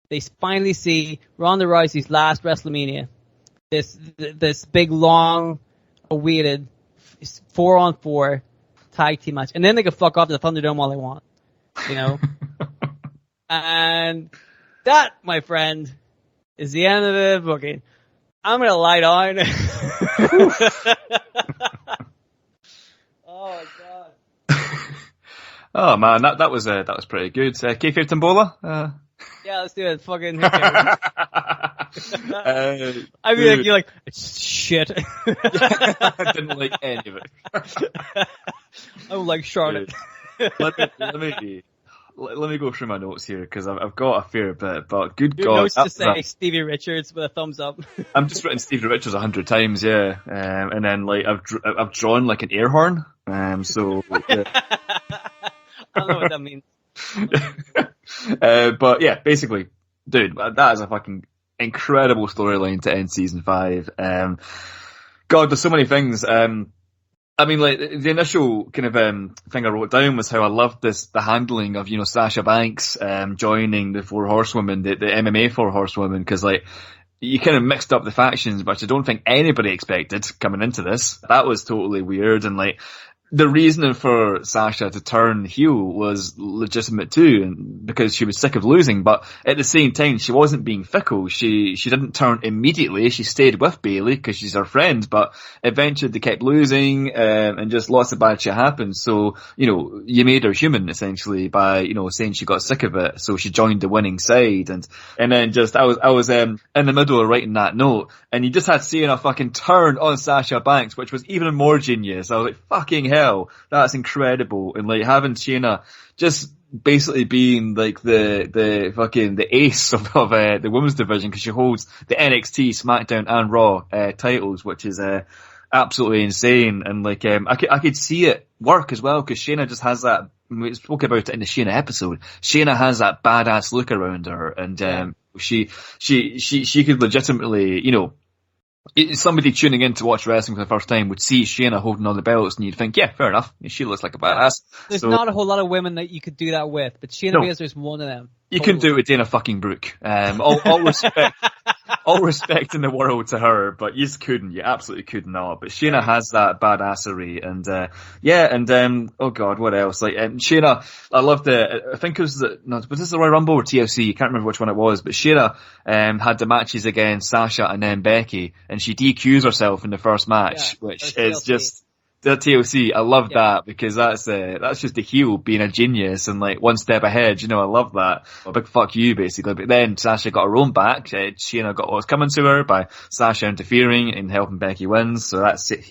They finally see Ronda Rousey's last WrestleMania. This big, long, awaited 4-on-4 tag team match. And then they can fuck off to the Thunderdome all they want. You know? And that, my friend, is the end of the booking. I'm gonna lie down. Oh, God. Oh, man, that was pretty good. Kayfabe Tombola? Yeah, let's do it. Fucking I mean, like, you're like, it's shit. I didn't like any of it. I don't like Charlotte. Let me go through my notes here because I've got a fair bit. But good Your God, notes to say Stevie Richards with a thumbs up. I'm just written Stevie Richards 100 times, yeah. And then like I've drawn like an air horn. So yeah. I don't know what that means. But yeah, basically, dude, that is a fucking incredible storyline to end season 5. God, there's so many things. I mean, like, the initial kind of thing I wrote down was how I loved the handling of, you know, Sasha Banks joining the 4 horsewomen, the MMA 4 horsewomen, because like you kind of mixed up the factions, which I don't think anybody expected coming into this. That was totally weird, and like the reasoning for Sasha to turn heel was legitimate too, because she was sick of losing, but at the same time, she wasn't being fickle. She didn't turn immediately. She stayed with Bayley because she's her friend, but eventually they kept losing, and just lots of bad shit happened. So, you know, you made her human essentially by, you know, saying she got sick of it. So she joined the winning side, and then just, I was in the middle of writing that note, and you just had Cena fucking turn on Sasha Banks, which was even more genius. I was like, fucking hell. That's incredible. And like having Shayna just basically being like the fucking the ace of the women's division, because she holds the NXT, SmackDown and Raw titles, which is absolutely insane. And like I could see it work as well, because Shayna just has that. We spoke about it in the Shayna episode. Shayna has that badass look around her, and she could legitimately, you know, somebody tuning in to watch wrestling for the first time would see Shayna holding on the belts, and you'd think, yeah, fair enough. She looks like a badass. There's not a whole lot of women that you could do that with, but Shayna Baszler is one of them. You couldn't do it with Dana fucking Brooke. All respect. all respect in the world to her, but you just couldn't. You absolutely could not. But Shayna has that badassery, and oh god, what else? Like, Shayna, I loved it. I think it was was this the Royal Rumble or TLC? I can't remember which one it was, but Shayna had the matches against Sasha and then Becky, and she DQs herself in the first match, which is just. The TLC, I love that because that's just a heel being a genius and like one step ahead. You know, I love that. A big fuck you, basically. But then Sasha got her own back. Shayna got what was coming to her by Sasha interfering and helping Becky win. So that's it.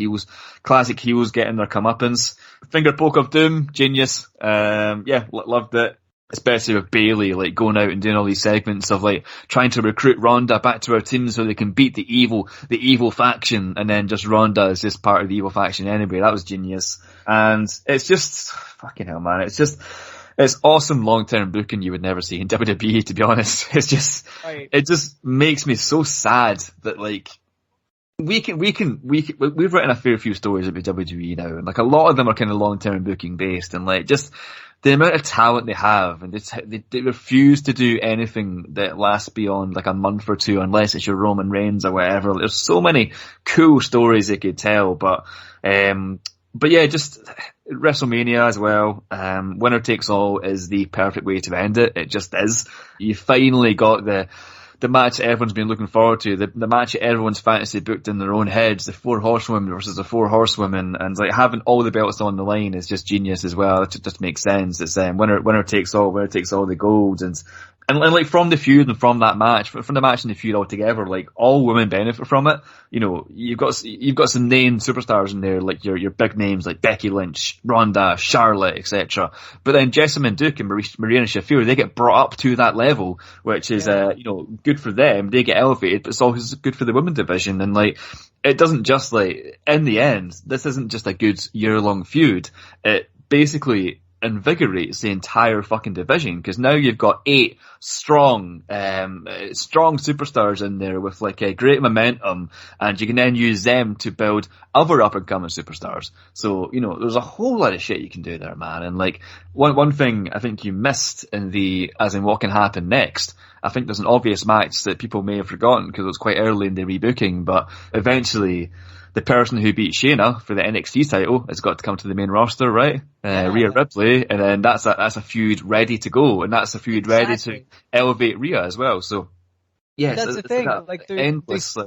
Classic heels getting their comeuppance. Finger poke of doom, genius. Loved it. Especially with Bayley, like, going out and doing all these segments of, like, trying to recruit Ronda back to her team so they can beat the evil faction, and then just Ronda is just part of the evil faction anyway. That was genius. And it's just, fucking hell, man. It's awesome long-term booking you would never see in WWE, to be honest. It just makes me so sad that, like, we've written a fair few stories about WWE now, and, like, a lot of them are kind of long-term booking based, and, like, just, the amount of talent they have, and they refuse to do anything that lasts beyond like a month or two, unless it's your Roman Reigns or whatever. There's so many cool stories they could tell, but yeah, just WrestleMania as well. Winner takes all is the perfect way to end it. It just is. You finally got the match everyone's been looking forward to, the match everyone's fantasy booked in their own heads, the 4 horsewomen versus the 4 horsewomen, and like having all the belts on the line is just genius as well. It just makes sense. It's winner takes all the gold, and like from the feud and from that match, from the match and the feud altogether, like all women benefit from it. You know, you've got some named superstars in there, like your big names like Becky Lynch, Ronda, Charlotte, etc. But then Jessamine Duke and Marina Shafir, they get brought up to that level, which is good for them. They get elevated, but it's also good for the women division. And like, it doesn't just like, in the end, this isn't just a good year-long feud. It basically invigorates the entire fucking division, because now you've got 8 strong superstars in there with like a great momentum, and you can then use them to build other up and coming superstars. So, you know, there's a whole lot of shit you can do there, man. And like one thing I think you missed as in what can happen next, I think there's an obvious match that people may have forgotten because it was quite early in the rebooking, but eventually the person who beat Shayna for the NXT title has got to come to the main roster, right? Rhea Ripley, and then that's a feud ready to go, and that's a feud ready to elevate Rhea as well. So, yeah, that's the thing. Like, endless,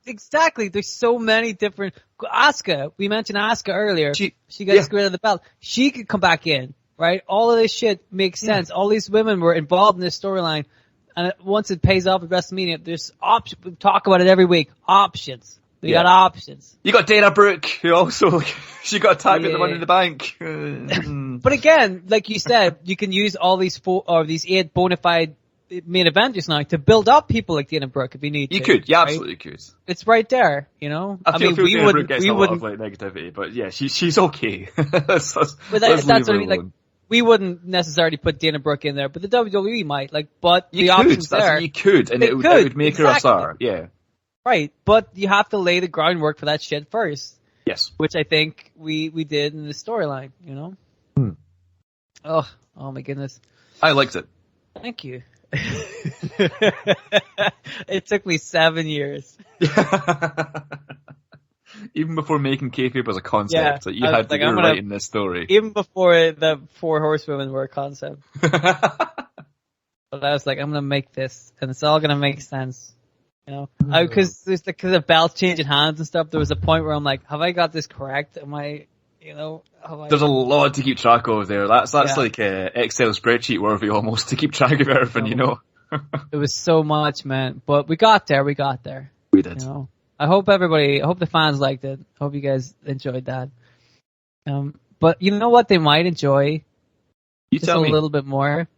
exactly. There's so many different. Asuka, we mentioned Asuka earlier. She gets rid of the belt. She could come back in, right? All of this shit makes sense. All these women were involved in this storyline, and once it pays off at WrestleMania, there's options. We talk about it every week. Options. We got options. You got Dana Brooke, who also, she got attacked at the Money in the Bank. But again, like you said, you can use all these 8 bona fide main eventers now to build up people like Dana Brooke if you need to. You could, absolutely could. It's right there, you know? I mean, we wouldn't get a lot of like negativity, but yeah, she's okay. That's what I mean, like, we wouldn't necessarily put Dana Brooke in there, but the WWE might, but the options there. You could, and it would make her a star, yeah. Right, but you have to lay the groundwork for that shit first. Yes. Which I think we did in the storyline, you know? Oh my goodness. I liked it. Thank you. It took me 7 years. Even before Making Kayfabe was a concept, you had to do writing this story. Even before the 4 horsewomen were a concept. But I was like, I'm gonna make this, and it's all gonna make sense. You know, because the belts changing hands and stuff, there was a point where I'm like, have I got this correct? Am I, There's a lot to keep track of there. That's like a Excel spreadsheet worthy almost to keep track of everything, you know. It was so much, man. But we got there. We did. You know? I hope the fans liked it. I hope you guys enjoyed that. But you know what they might enjoy? You tell me. A little bit more.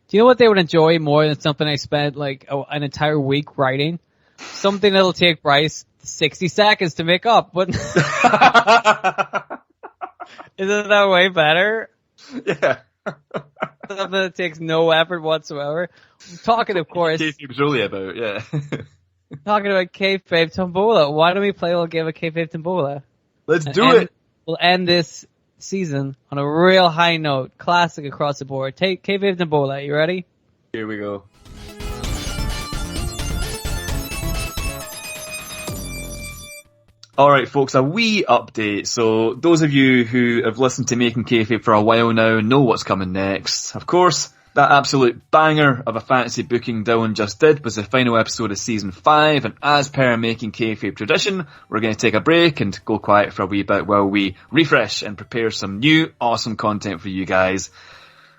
Do you know what they would enjoy more than something I spent like an entire week writing? Something that'll take Bryce 60 seconds to make up. But isn't that way better? Yeah. Something that takes no effort whatsoever. I'm talking, of course. Kayfabe's really about, yeah. Talking about Kayfabe Tombola. Why don't we play a little game of Kayfabe Tombola? Let's do it. We'll end this season on a real high note. Classic across the board. Take Kayfabe Tombola. You ready? Here we go. Alright folks, a wee update. So those of you who have listened to Making Kayfabe for a while now know what's coming next. Of course, that absolute banger of a fantasy booking Dylan just did was the final episode of Season 5, and as per Making Kayfabe tradition, we're going to take a break and go quiet for a wee bit while we refresh and prepare some new awesome content for you guys.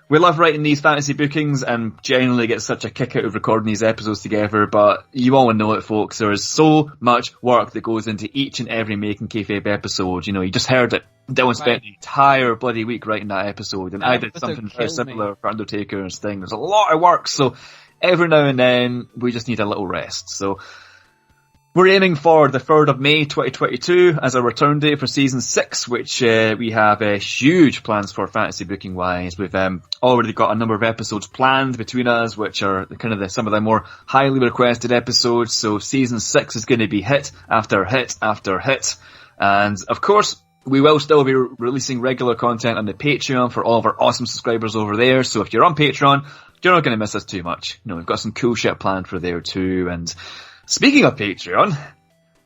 We love writing these fantasy bookings and generally get such a kick out of recording these episodes together, but you all know it folks, there is so much work that goes into each and every Making Kayfabe episode. You know, you just heard it. Dylan spent the entire bloody week writing that episode, and I did something very similar for Undertaker and Sting. There's a lot of work, so every now and then we just need a little rest. So we're aiming for the 3rd of May 2022 as a return date for Season 6, which we have huge plans for fantasy booking wise. We've already got a number of episodes planned between us, which are some of the more highly requested episodes. So Season 6 is going to be hit after hit after hit. And of course, we will still be releasing regular content on the Patreon for all of our awesome subscribers over there. So if you're on Patreon, you're not going to miss us too much. You know, we've got some cool shit planned for there too. And speaking of Patreon,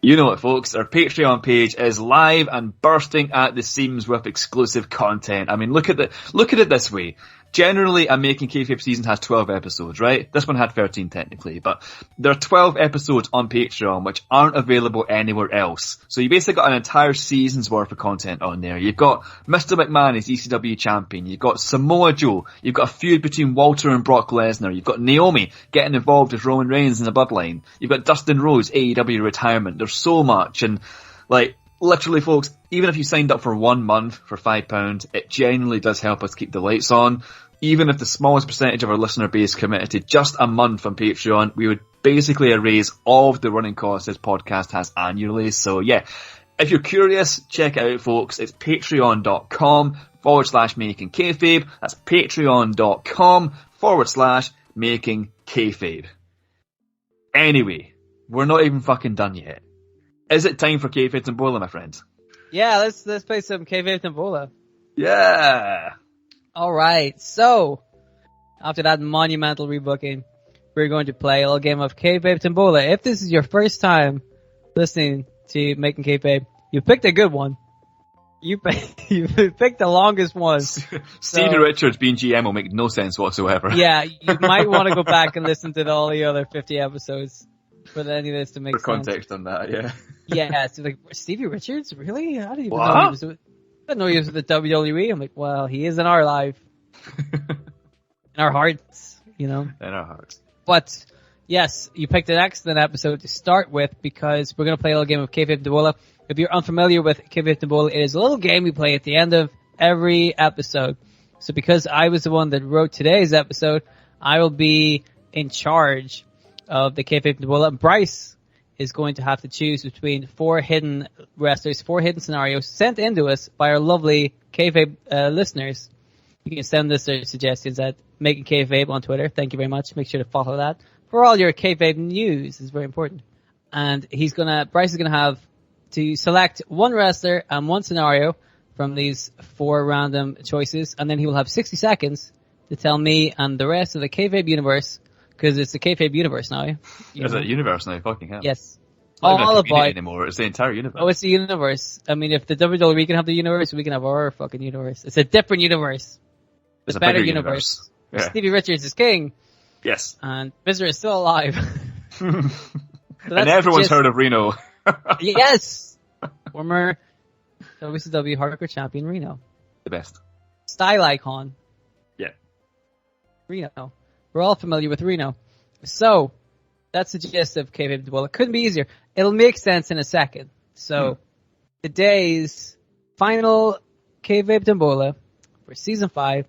you know it folks, our Patreon page is live and bursting at the seams with exclusive content. I mean, look at it this way. Generally, a Making Kayfabe season has 12 episodes, right? This one had 13 technically, but there are 12 episodes on Patreon which aren't available anywhere else. So you basically got an entire season's worth of content on there. You've got Mr. McMahon as ECW champion. You've got Samoa Joe. You've got a feud between Walter and Brock Lesnar. You've got Naomi getting involved with Roman Reigns in the Bloodline. You've got Dustin Rhodes, AEW retirement. There's so much, and literally folks, even if you signed up for 1 month for £5, it genuinely does help us keep the lights on. Even if the smallest percentage of our listener base committed to just a month on Patreon, we would basically erase all of the running costs this podcast has annually. So yeah, if you're curious, check it out folks. It's patreon.com/Making Kayfabe. That's patreon.com/Making Kayfabe. Anyway, we're not even fucking done yet. Is it time for Kayfabe Tambola, my friend? Yeah, let's play some Kayfabe Tambola. Yeah. Alright, so, after that monumental rebooking, we're going to play a little game of Kayfabe Tambola. If this is your first time listening to Making Kayfabe, you picked a good one. You picked the longest one. Stevie Richards being GM will make no sense whatsoever. Yeah, you might want to go back and listen to all the other 50 episodes for any of this to make sense. For context on that, yeah. Yeah, so Stevie Richards? Really? I didn't even know he was... I didn't know he was with the WWE. I'm like, well, he is in our life. In our hearts, you know. In our hearts. But, yes, you picked an excellent episode to start with because we're going to play a little game of Kayfabe Tambola. If you're unfamiliar with Kayfabe Tambola, it is a little game we play at the end of every episode. So because I was the one that wrote today's episode, I will be in charge of the Kayfabe Tambola. Bryce is going to have to choose between 4 hidden wrestlers, 4 hidden scenarios sent in to us by our lovely Kayfabe listeners. You can send us their suggestions at Making Kayfabe on Twitter. Thank you very much. Make sure to follow that for all your Kayfabe news. It's very important. And Bryce is gonna have to select 1 wrestler and 1 scenario from these 4 random choices, and then he will have 60 seconds to tell me and the rest of the Kayfabe universe. Because it's the Kayfabe universe now. Is it a universe now? Fucking hell. Yes. It's not even a community anymore. It's the entire universe. Oh, it's the universe. I mean, if the WWE can have the universe, we can have our fucking universe. It's a different universe. It's a better bigger universe. Yeah. Stevie Richards is king. Yes. And Mister is still alive. And everyone's heard of Reno. Yes. Former WCW Hardcore Champion Reno. The best. Style icon. Yeah. Reno. We're all familiar with Reno. So, that's the gist of Kayfabe Tambola. It couldn't be easier. It'll make sense in a second. So, today's final Kayfabe Tambola for Season 5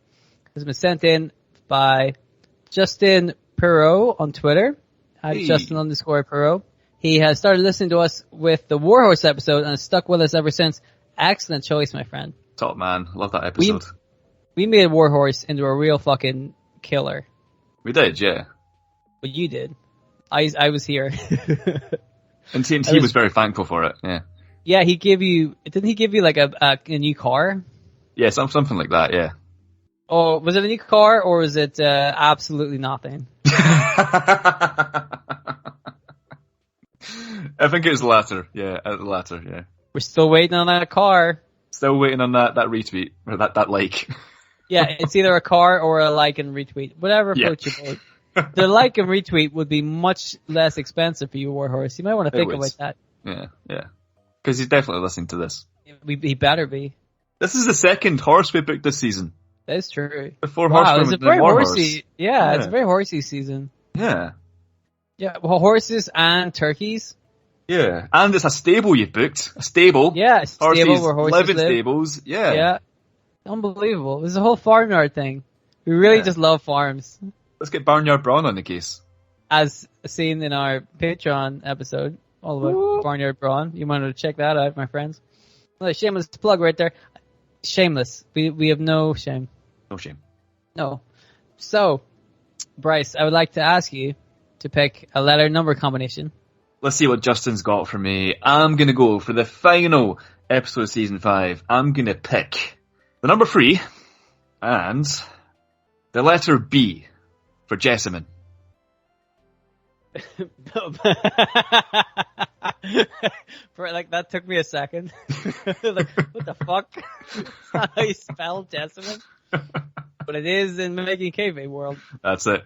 has been sent in by Justin Perot on Twitter. At Justin_Perot. He has started listening to us with the Warhorse episode and has stuck with us ever since. Excellent choice, my friend. Top man. Love that episode. We made Warhorse into a real fucking killer. We did, yeah. But you did. I was here. And TNT was very thankful for it, yeah. Yeah, didn't he give you like a new car? Yeah, something like that, yeah. Oh, was it a new car or was it absolutely nothing? I think it was the latter. Yeah, the latter. Yeah. We're still waiting on that car. Still waiting on that retweet or that like. Yeah, it's either a car or a like and retweet. Whatever approach you take. The like and retweet would be much less expensive for you, Warhorse. You might want to think about that. Yeah. Because he's definitely listening to this. He better be. This is the second horse we booked this season. That's true. Before wow, it's a very horsey. Yeah, it's a very horsey season. Yeah. Yeah, well, horses and turkeys. Yeah, and it's a stable you've booked. A stable. Yeah, a stable where horses live in live. stables. Yeah. Yeah. Unbelievable. It's a whole farmyard thing. We really just love farms. Let's get Barnyard Brawn on the case. As seen in our Patreon episode, all about Barnyard Brawn. You want to check that out, my friends. Well, shameless plug right there. Shameless. We have no shame. No shame. No. So, Bryce, I would like to ask you to pick a letter number combination. Let's see what Justin's got for me. I'm going to go for the final episode of season 5. I'm going to pick the number 3 and the letter B for Jessamine. That took me a second. Like, what the fuck? That's not how you spell Jessamine. But it is in Making Kayfabe world. That's it.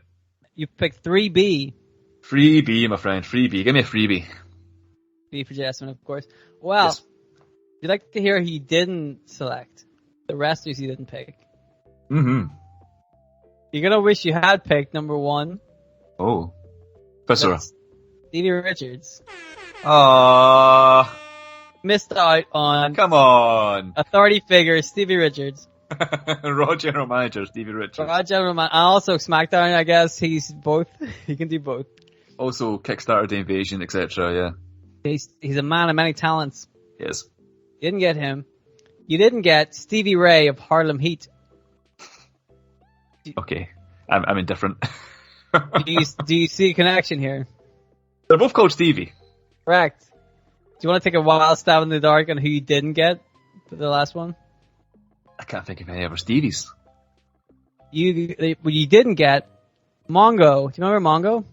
You picked 3B. Freebie, my friend. Freebie. Give me a freebie. B for Jessamine, of course. Well, Yes. you'd like to hear who you didn't select. The wrestlers you didn't pick. Mm-hmm. You're going to wish you had picked number 1. Oh. Viscera. Stevie Richards. Missed out on Come on. authority figure Stevie Richards. Raw general manager Stevie Richards. Raw General Man. And also SmackDown, I guess. He's both. He can do both. Also Kickstarter the Invasion, etc. Yeah. He's a man of many talents. Yes. You didn't get him. You didn't get Stevie Ray of Harlem Heat. Okay. I'm indifferent. Do you see a connection here? They're both called Stevie. Correct. Do you want to take a wild stab in the dark on who you didn't get for the last one? I can't think of any other Stevies. You didn't get Mongo. Do you remember Mongo?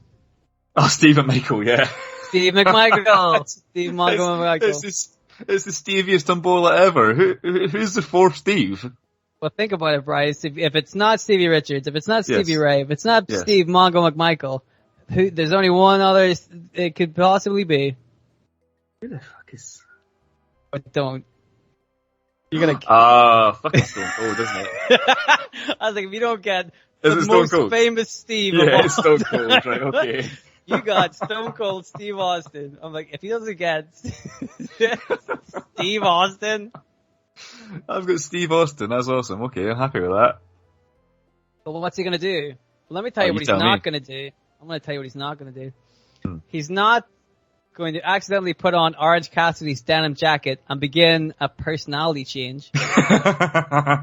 Oh, Steve and Michael, yeah. Steve McMichael. Steve Mongo McMichael. It's the steviest tombola ever. Who's the fourth Steve? Well, think about it, Bryce. If it's not Stevie Richards, if it's not Stevie Yes. Ray, if it's not Yes. Steve Mongo McMichael, there's only one other it could possibly be. Who the fuck is... But don't. You're gonna. Fucking Stone Cold, isn't it? I was like, if you don't get Is the it Stone most Cold? famous Steve, of Yeah, all it's Stone time, Cold, right, okay. You got Stone Cold Steve Austin. I'm like, if he doesn't get Steve Austin, I've got Steve Austin, that's awesome. Okay, I'm happy with that. well, what's he gonna do? Let me tell you you what he's tell not me. gonna do. I'm gonna tell you what he's not gonna do. He's not going to accidentally put on Orange Cassidy's denim jacket and begin a personality change,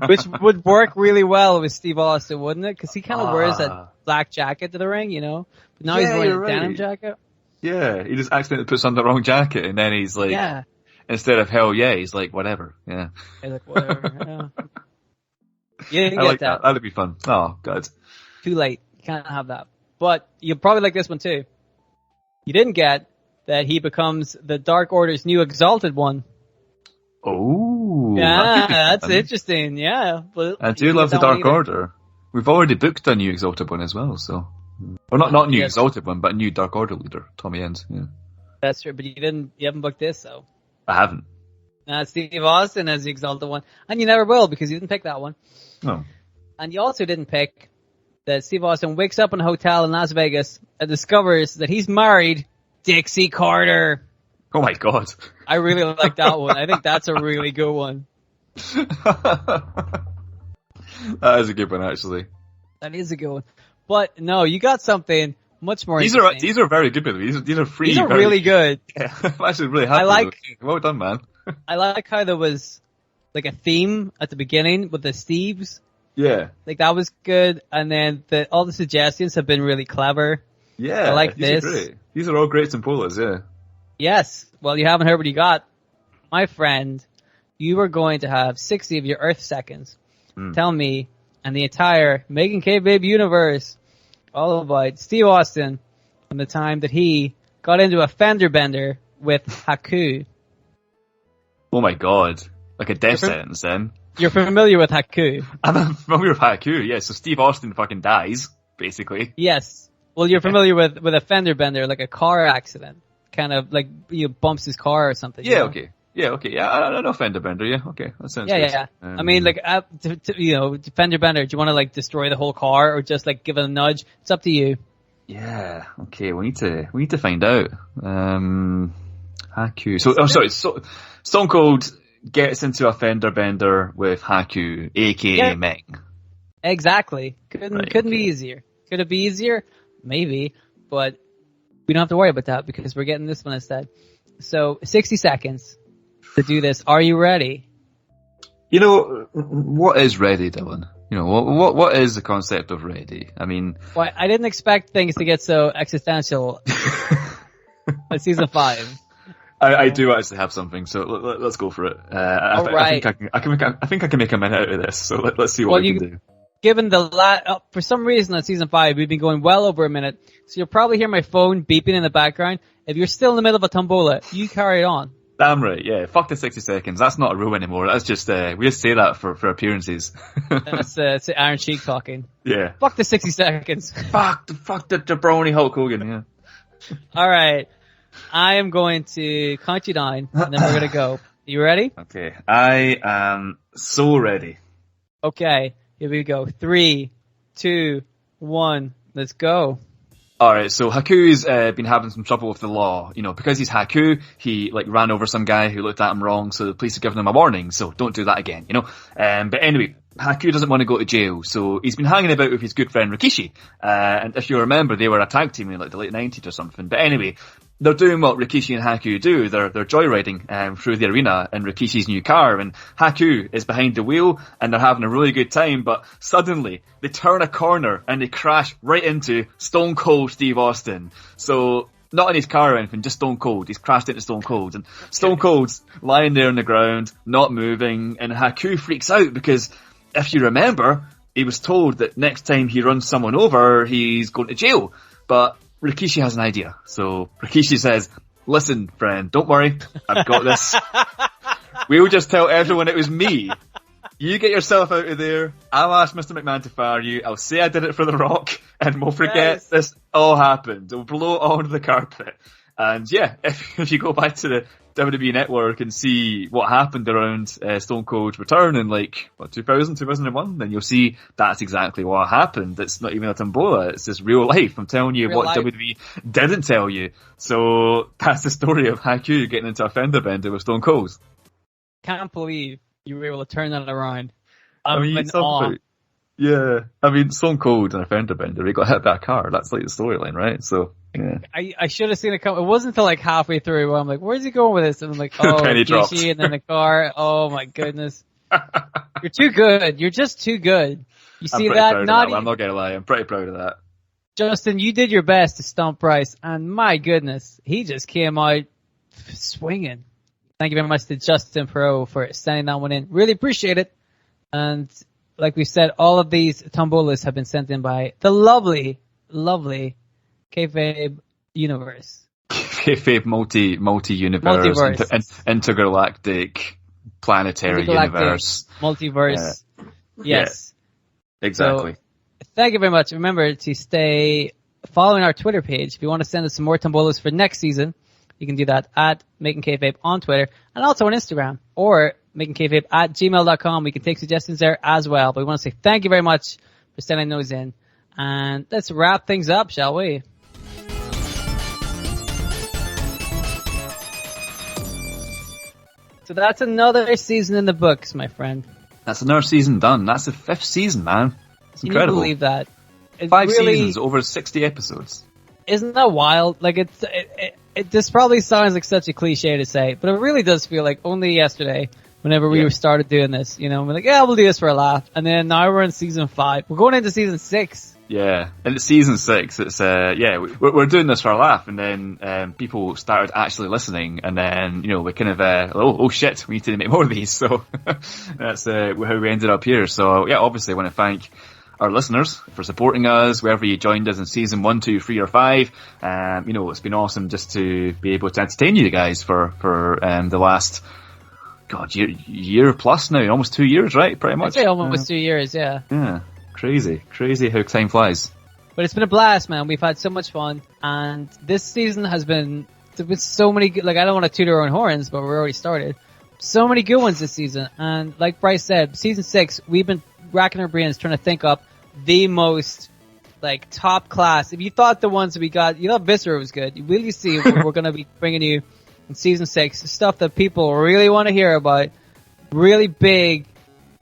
which would work really well with Steve Austin, wouldn't it? Because he kind of wears that black jacket to the ring, you know. But now he's Yeah, wearing you're a denim right. jacket. Yeah, he just accidentally puts on the wrong jacket and then he's like, Yeah, instead of hell yeah, he's like, whatever. Yeah. he's like whatever. Yeah. You didn't I get like that. That'd be fun. Oh, God. Too late. You can't have that. But you'll probably like this one too. You didn't get that he becomes the Dark Order's new Exalted One. Oh. Yeah, that could be that's fun. interesting. Yeah. But I you do didn't love the get that one Dark either. Order. We've already booked a new Exalted one as well, so. Well, not new Yes. Exalted one, but a new Dark Order leader, Tommy End. Yeah. That's true, but you haven't booked this, so. I haven't. Steve Austin as the Exalted One. And you never will, because you didn't pick that one. No. And you also didn't pick that Steve Austin wakes up in a hotel in Las Vegas and discovers that he's married Dixie Carter. Oh my God. I really like that one. I think that's a really good one. That is a good one, actually. That is a good one. But no, you got something much more These interesting. are very good, by the way. These are free. These are very- really good. Yeah, I'm actually really happy. I like- with it. Well done, man. I like how there was like a theme at the beginning with the Steves. Yeah. Like that was good. And then all the suggestions have been really clever. Yeah. I like these this. Are great. These are all great Tempolas, yeah. Yes. Well, you haven't heard what you got. My friend, you are going to have 60 of your Earth seconds. Tell me, and the entire Making Kayfabe universe, all about Steve Austin and the time that he got into a fender bender with Haku? Oh my god. Like a death sentence then. You're familiar with Haku? I'm familiar with Haku, yeah. So Steve Austin fucking dies, basically. Yes. Well, you're familiar with a fender bender, like a car accident. Kind of like, bumps his car or something. Yeah, okay. Yeah, okay. Yeah, I know fender bender, yeah. Okay, that sounds good. Yeah. I mean, like, fender bender, do you want to, like, destroy the whole car or just, like, give it a nudge? It's up to you. Yeah, okay, we need to find out. Haku. So Stone Cold gets into a fender bender with Haku, aka Meng. Exactly. Couldn't be easier. Could it be easier? Maybe, but we don't have to worry about that because we're getting this one instead. So 60 seconds to do this. Are you ready? You know, what is ready, Dylan? You know, what is the concept of ready? I mean... Well, I didn't expect things to get so existential at season 5. I do actually have something, so let's go for it. I think I can make a minute out of this, so let's see what we can do. Given for some reason on season 5, we've been going well over a minute, so you'll probably hear my phone beeping in the background. If you're still in the middle of a tombola, you carry it on. Damn right, yeah. Fuck the 60 seconds. That's not a rule anymore. That's just, we just say that for appearances. That's Iron Sheik talking. Yeah. Fuck the 60 seconds. Fuck the jabroni Hulk Hogan, yeah. Alright. I am going to count you down, and then we're going to go. You ready? Okay. I am so ready. Okay. Here we go. 3, 2, 1. Let's go. Alright, so Haku's been having some trouble with the law. You know, because he's Haku, he ran over some guy who looked at him wrong, so the police have given him a warning, so don't do that again, you know? But anyway, Haku doesn't want to go to jail, so he's been hanging about with his good friend Rikishi. And if you remember, they were a tag team in the late 90s or something. But anyway, they're doing what Rikishi and Haku do. They're joyriding through the arena in Rikishi's new car, and Haku is behind the wheel, and they're having a really good time, but suddenly they turn a corner and they crash right into Stone Cold Steve Austin. So, not in his car or anything, just Stone Cold. He's crashed into Stone Cold, and Stone Cold's lying there on the ground, not moving, and Haku freaks out because, if you remember, he was told that next time he runs someone over, he's going to jail. But Rikishi has an idea. So Rikishi says, listen, friend, don't worry. I've got this. We'll just tell everyone it was me. You get yourself out of there. I'll ask Mr. McMahon to fire you. I'll say I did it for The Rock, and we'll forget this all happened. We'll blow it all under the carpet. And yeah, if you go back to the WWE Network and see what happened around Stone Cold's return in 2001, then you'll see that's exactly what happened. It's not even a tombola, it's just real life. I'm telling you what WWE didn't tell you. So that's the story of Haku getting into a fender bender with Stone Cold. Can't believe you were able to turn that around. Yeah, I mean, Stone Cold and a fender bender, he got hit by a car. That's like the storyline, right? So, yeah. I should have seen it come. It wasn't until like halfway through where I'm like, where's he going with this? And I'm like, oh, penny dropped. and then the car. Oh my goodness. You're too good. You're just too good. You see that? I'm not gonna lie. I'm pretty proud of that. Justin, you did your best to stomp Bryce, and my goodness, he just came out swinging. Thank you very much to Justin Pro for sending that one in. Really appreciate it. And like we said, all of these tombolas have been sent in by the lovely Kayfabe universe. Kayfabe multi-universe, intergalactic, planetary universe. Multiverse. Yes. Yeah, exactly. So, thank you very much. Remember to stay following our Twitter page. If you want to send us some more tombolas for next season, you can do that at Making Kayfabe on Twitter and also on Instagram, or makingkayfabe@gmail.com. We can take suggestions there as well. But we want to say thank you very much for sending those in. And let's wrap things up, shall we? So that's another season in the books, my friend. That's another season done. That's the 5th season, man. It's incredible. Can you believe that? 5 seasons, over 60 episodes. Isn't that wild? Like, this probably sounds like such a cliche to say, but it really does feel like only yesterday, whenever we started doing this, you know, we're like, yeah, we'll do this for a laugh. And then now we're in season 5. We're going into season 6. Yeah, and it's season 6. It's we're doing this for a laugh, and then people started actually listening, and then we kind of oh shit, we need to make more of these. So that's how we ended up here. So yeah, obviously I want to thank our listeners for supporting us, wherever you joined us in season 1, 2, 3, or 5. It's been awesome just to be able to entertain you guys for the last, year plus now, almost 2 years, right? Pretty much. I'd say almost 2 years, yeah. Yeah, crazy how time flies. But it's been a blast, man. We've had so much fun, and this season there's been so many, I don't want to toot our own horns, but we're already started. So many good ones this season, and like Bryce said, season 6, we've been racking our brains trying to think up the most, top class. If you thought the ones that we got, you thought Viscera was good, will you see what we're going to be bringing you in season 6? Stuff that people really want to hear about. Really big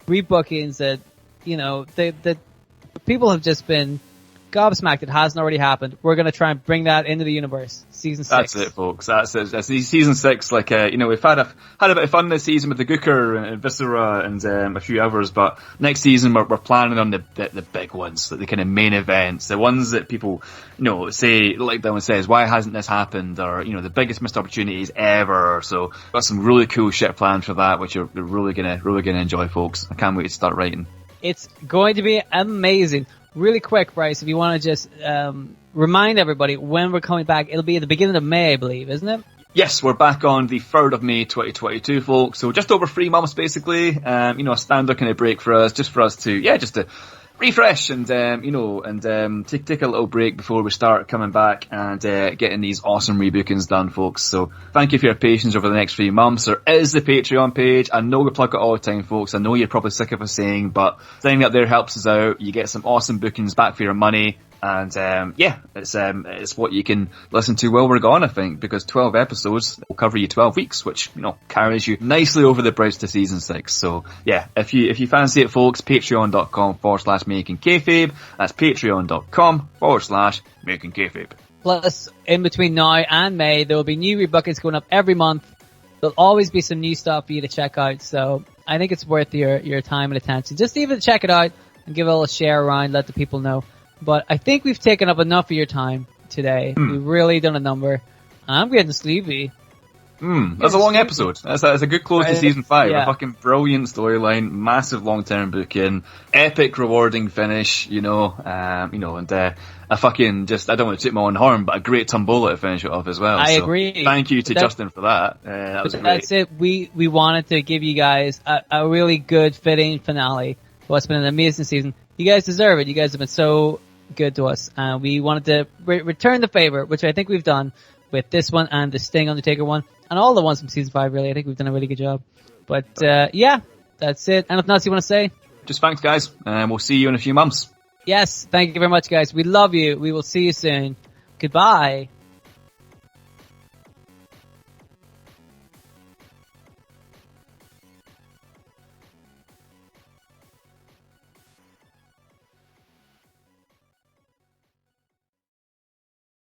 rebookings that, that people have just been gobsmacked it hasn't already happened. We're going to try and bring that into the universe. Season 6. That's it, folks. That's it. That's season 6. We've had a bit of fun this season with the Gooker and Viscera and a few others, but next season we're planning on the big ones, the kind of main events, the ones that people, say, like that one says, why hasn't this happened? Or, the biggest missed opportunities ever. So, got some really cool shit planned for that, which you're really gonna enjoy, folks. I can't wait to start writing. It's going to be amazing. Really quick, Bryce, if you want to just remind everybody when we're coming back, it'll be at the beginning of May, I believe, isn't it? Yes, we're back on the 3rd of May 2022, folks. So just over 3 months, basically. A standard kind of break for us, just to refresh and take a little break before we start coming back and getting these awesome rebookings done, folks. So thank you for your patience over the next 3 months. There is the Patreon page. I know we plug it all the time, folks. I know you're probably sick of us saying, but signing up there helps us out. You get some awesome bookings back for your money. And it's what you can listen to while we're gone, I think, because 12 episodes will cover you 12 weeks, which carries you nicely over the bridge to season 6. So yeah, if you fancy it, folks, patreon.com/Making Kayfabe. That's patreon.com/Making Kayfabe. Plus, in between now and May, there will be new rebookings going up every month. There'll always be some new stuff for you to check out. So I think it's worth your time and attention. Just even check it out and give it a little share around, let the people know. But I think we've taken up enough of your time today. We've really done a number. I'm getting sleepy. That's a long episode. That's a good close to season 5. Yeah. A fucking brilliant storyline, massive long-term booking, epic rewarding finish, and a fucking I don't want to toot my own horn, but a great tombola to finish it off as well. I agree. Thank you to Justin for that. That was great. That's it. We wanted to give you guys a really good fitting finale. Well, it's been an amazing season. You guys deserve it. You guys have been so good to us. We wanted to return the favor, which I think we've done with this one and the Sting Undertaker one. And all the ones from season 5, really. I think we've done a really good job. But, yeah, that's it. Anything else you want to say? Just thanks, guys. And we'll see you in a few months. Yes, thank you very much, guys. We love you. We will see you soon. Goodbye.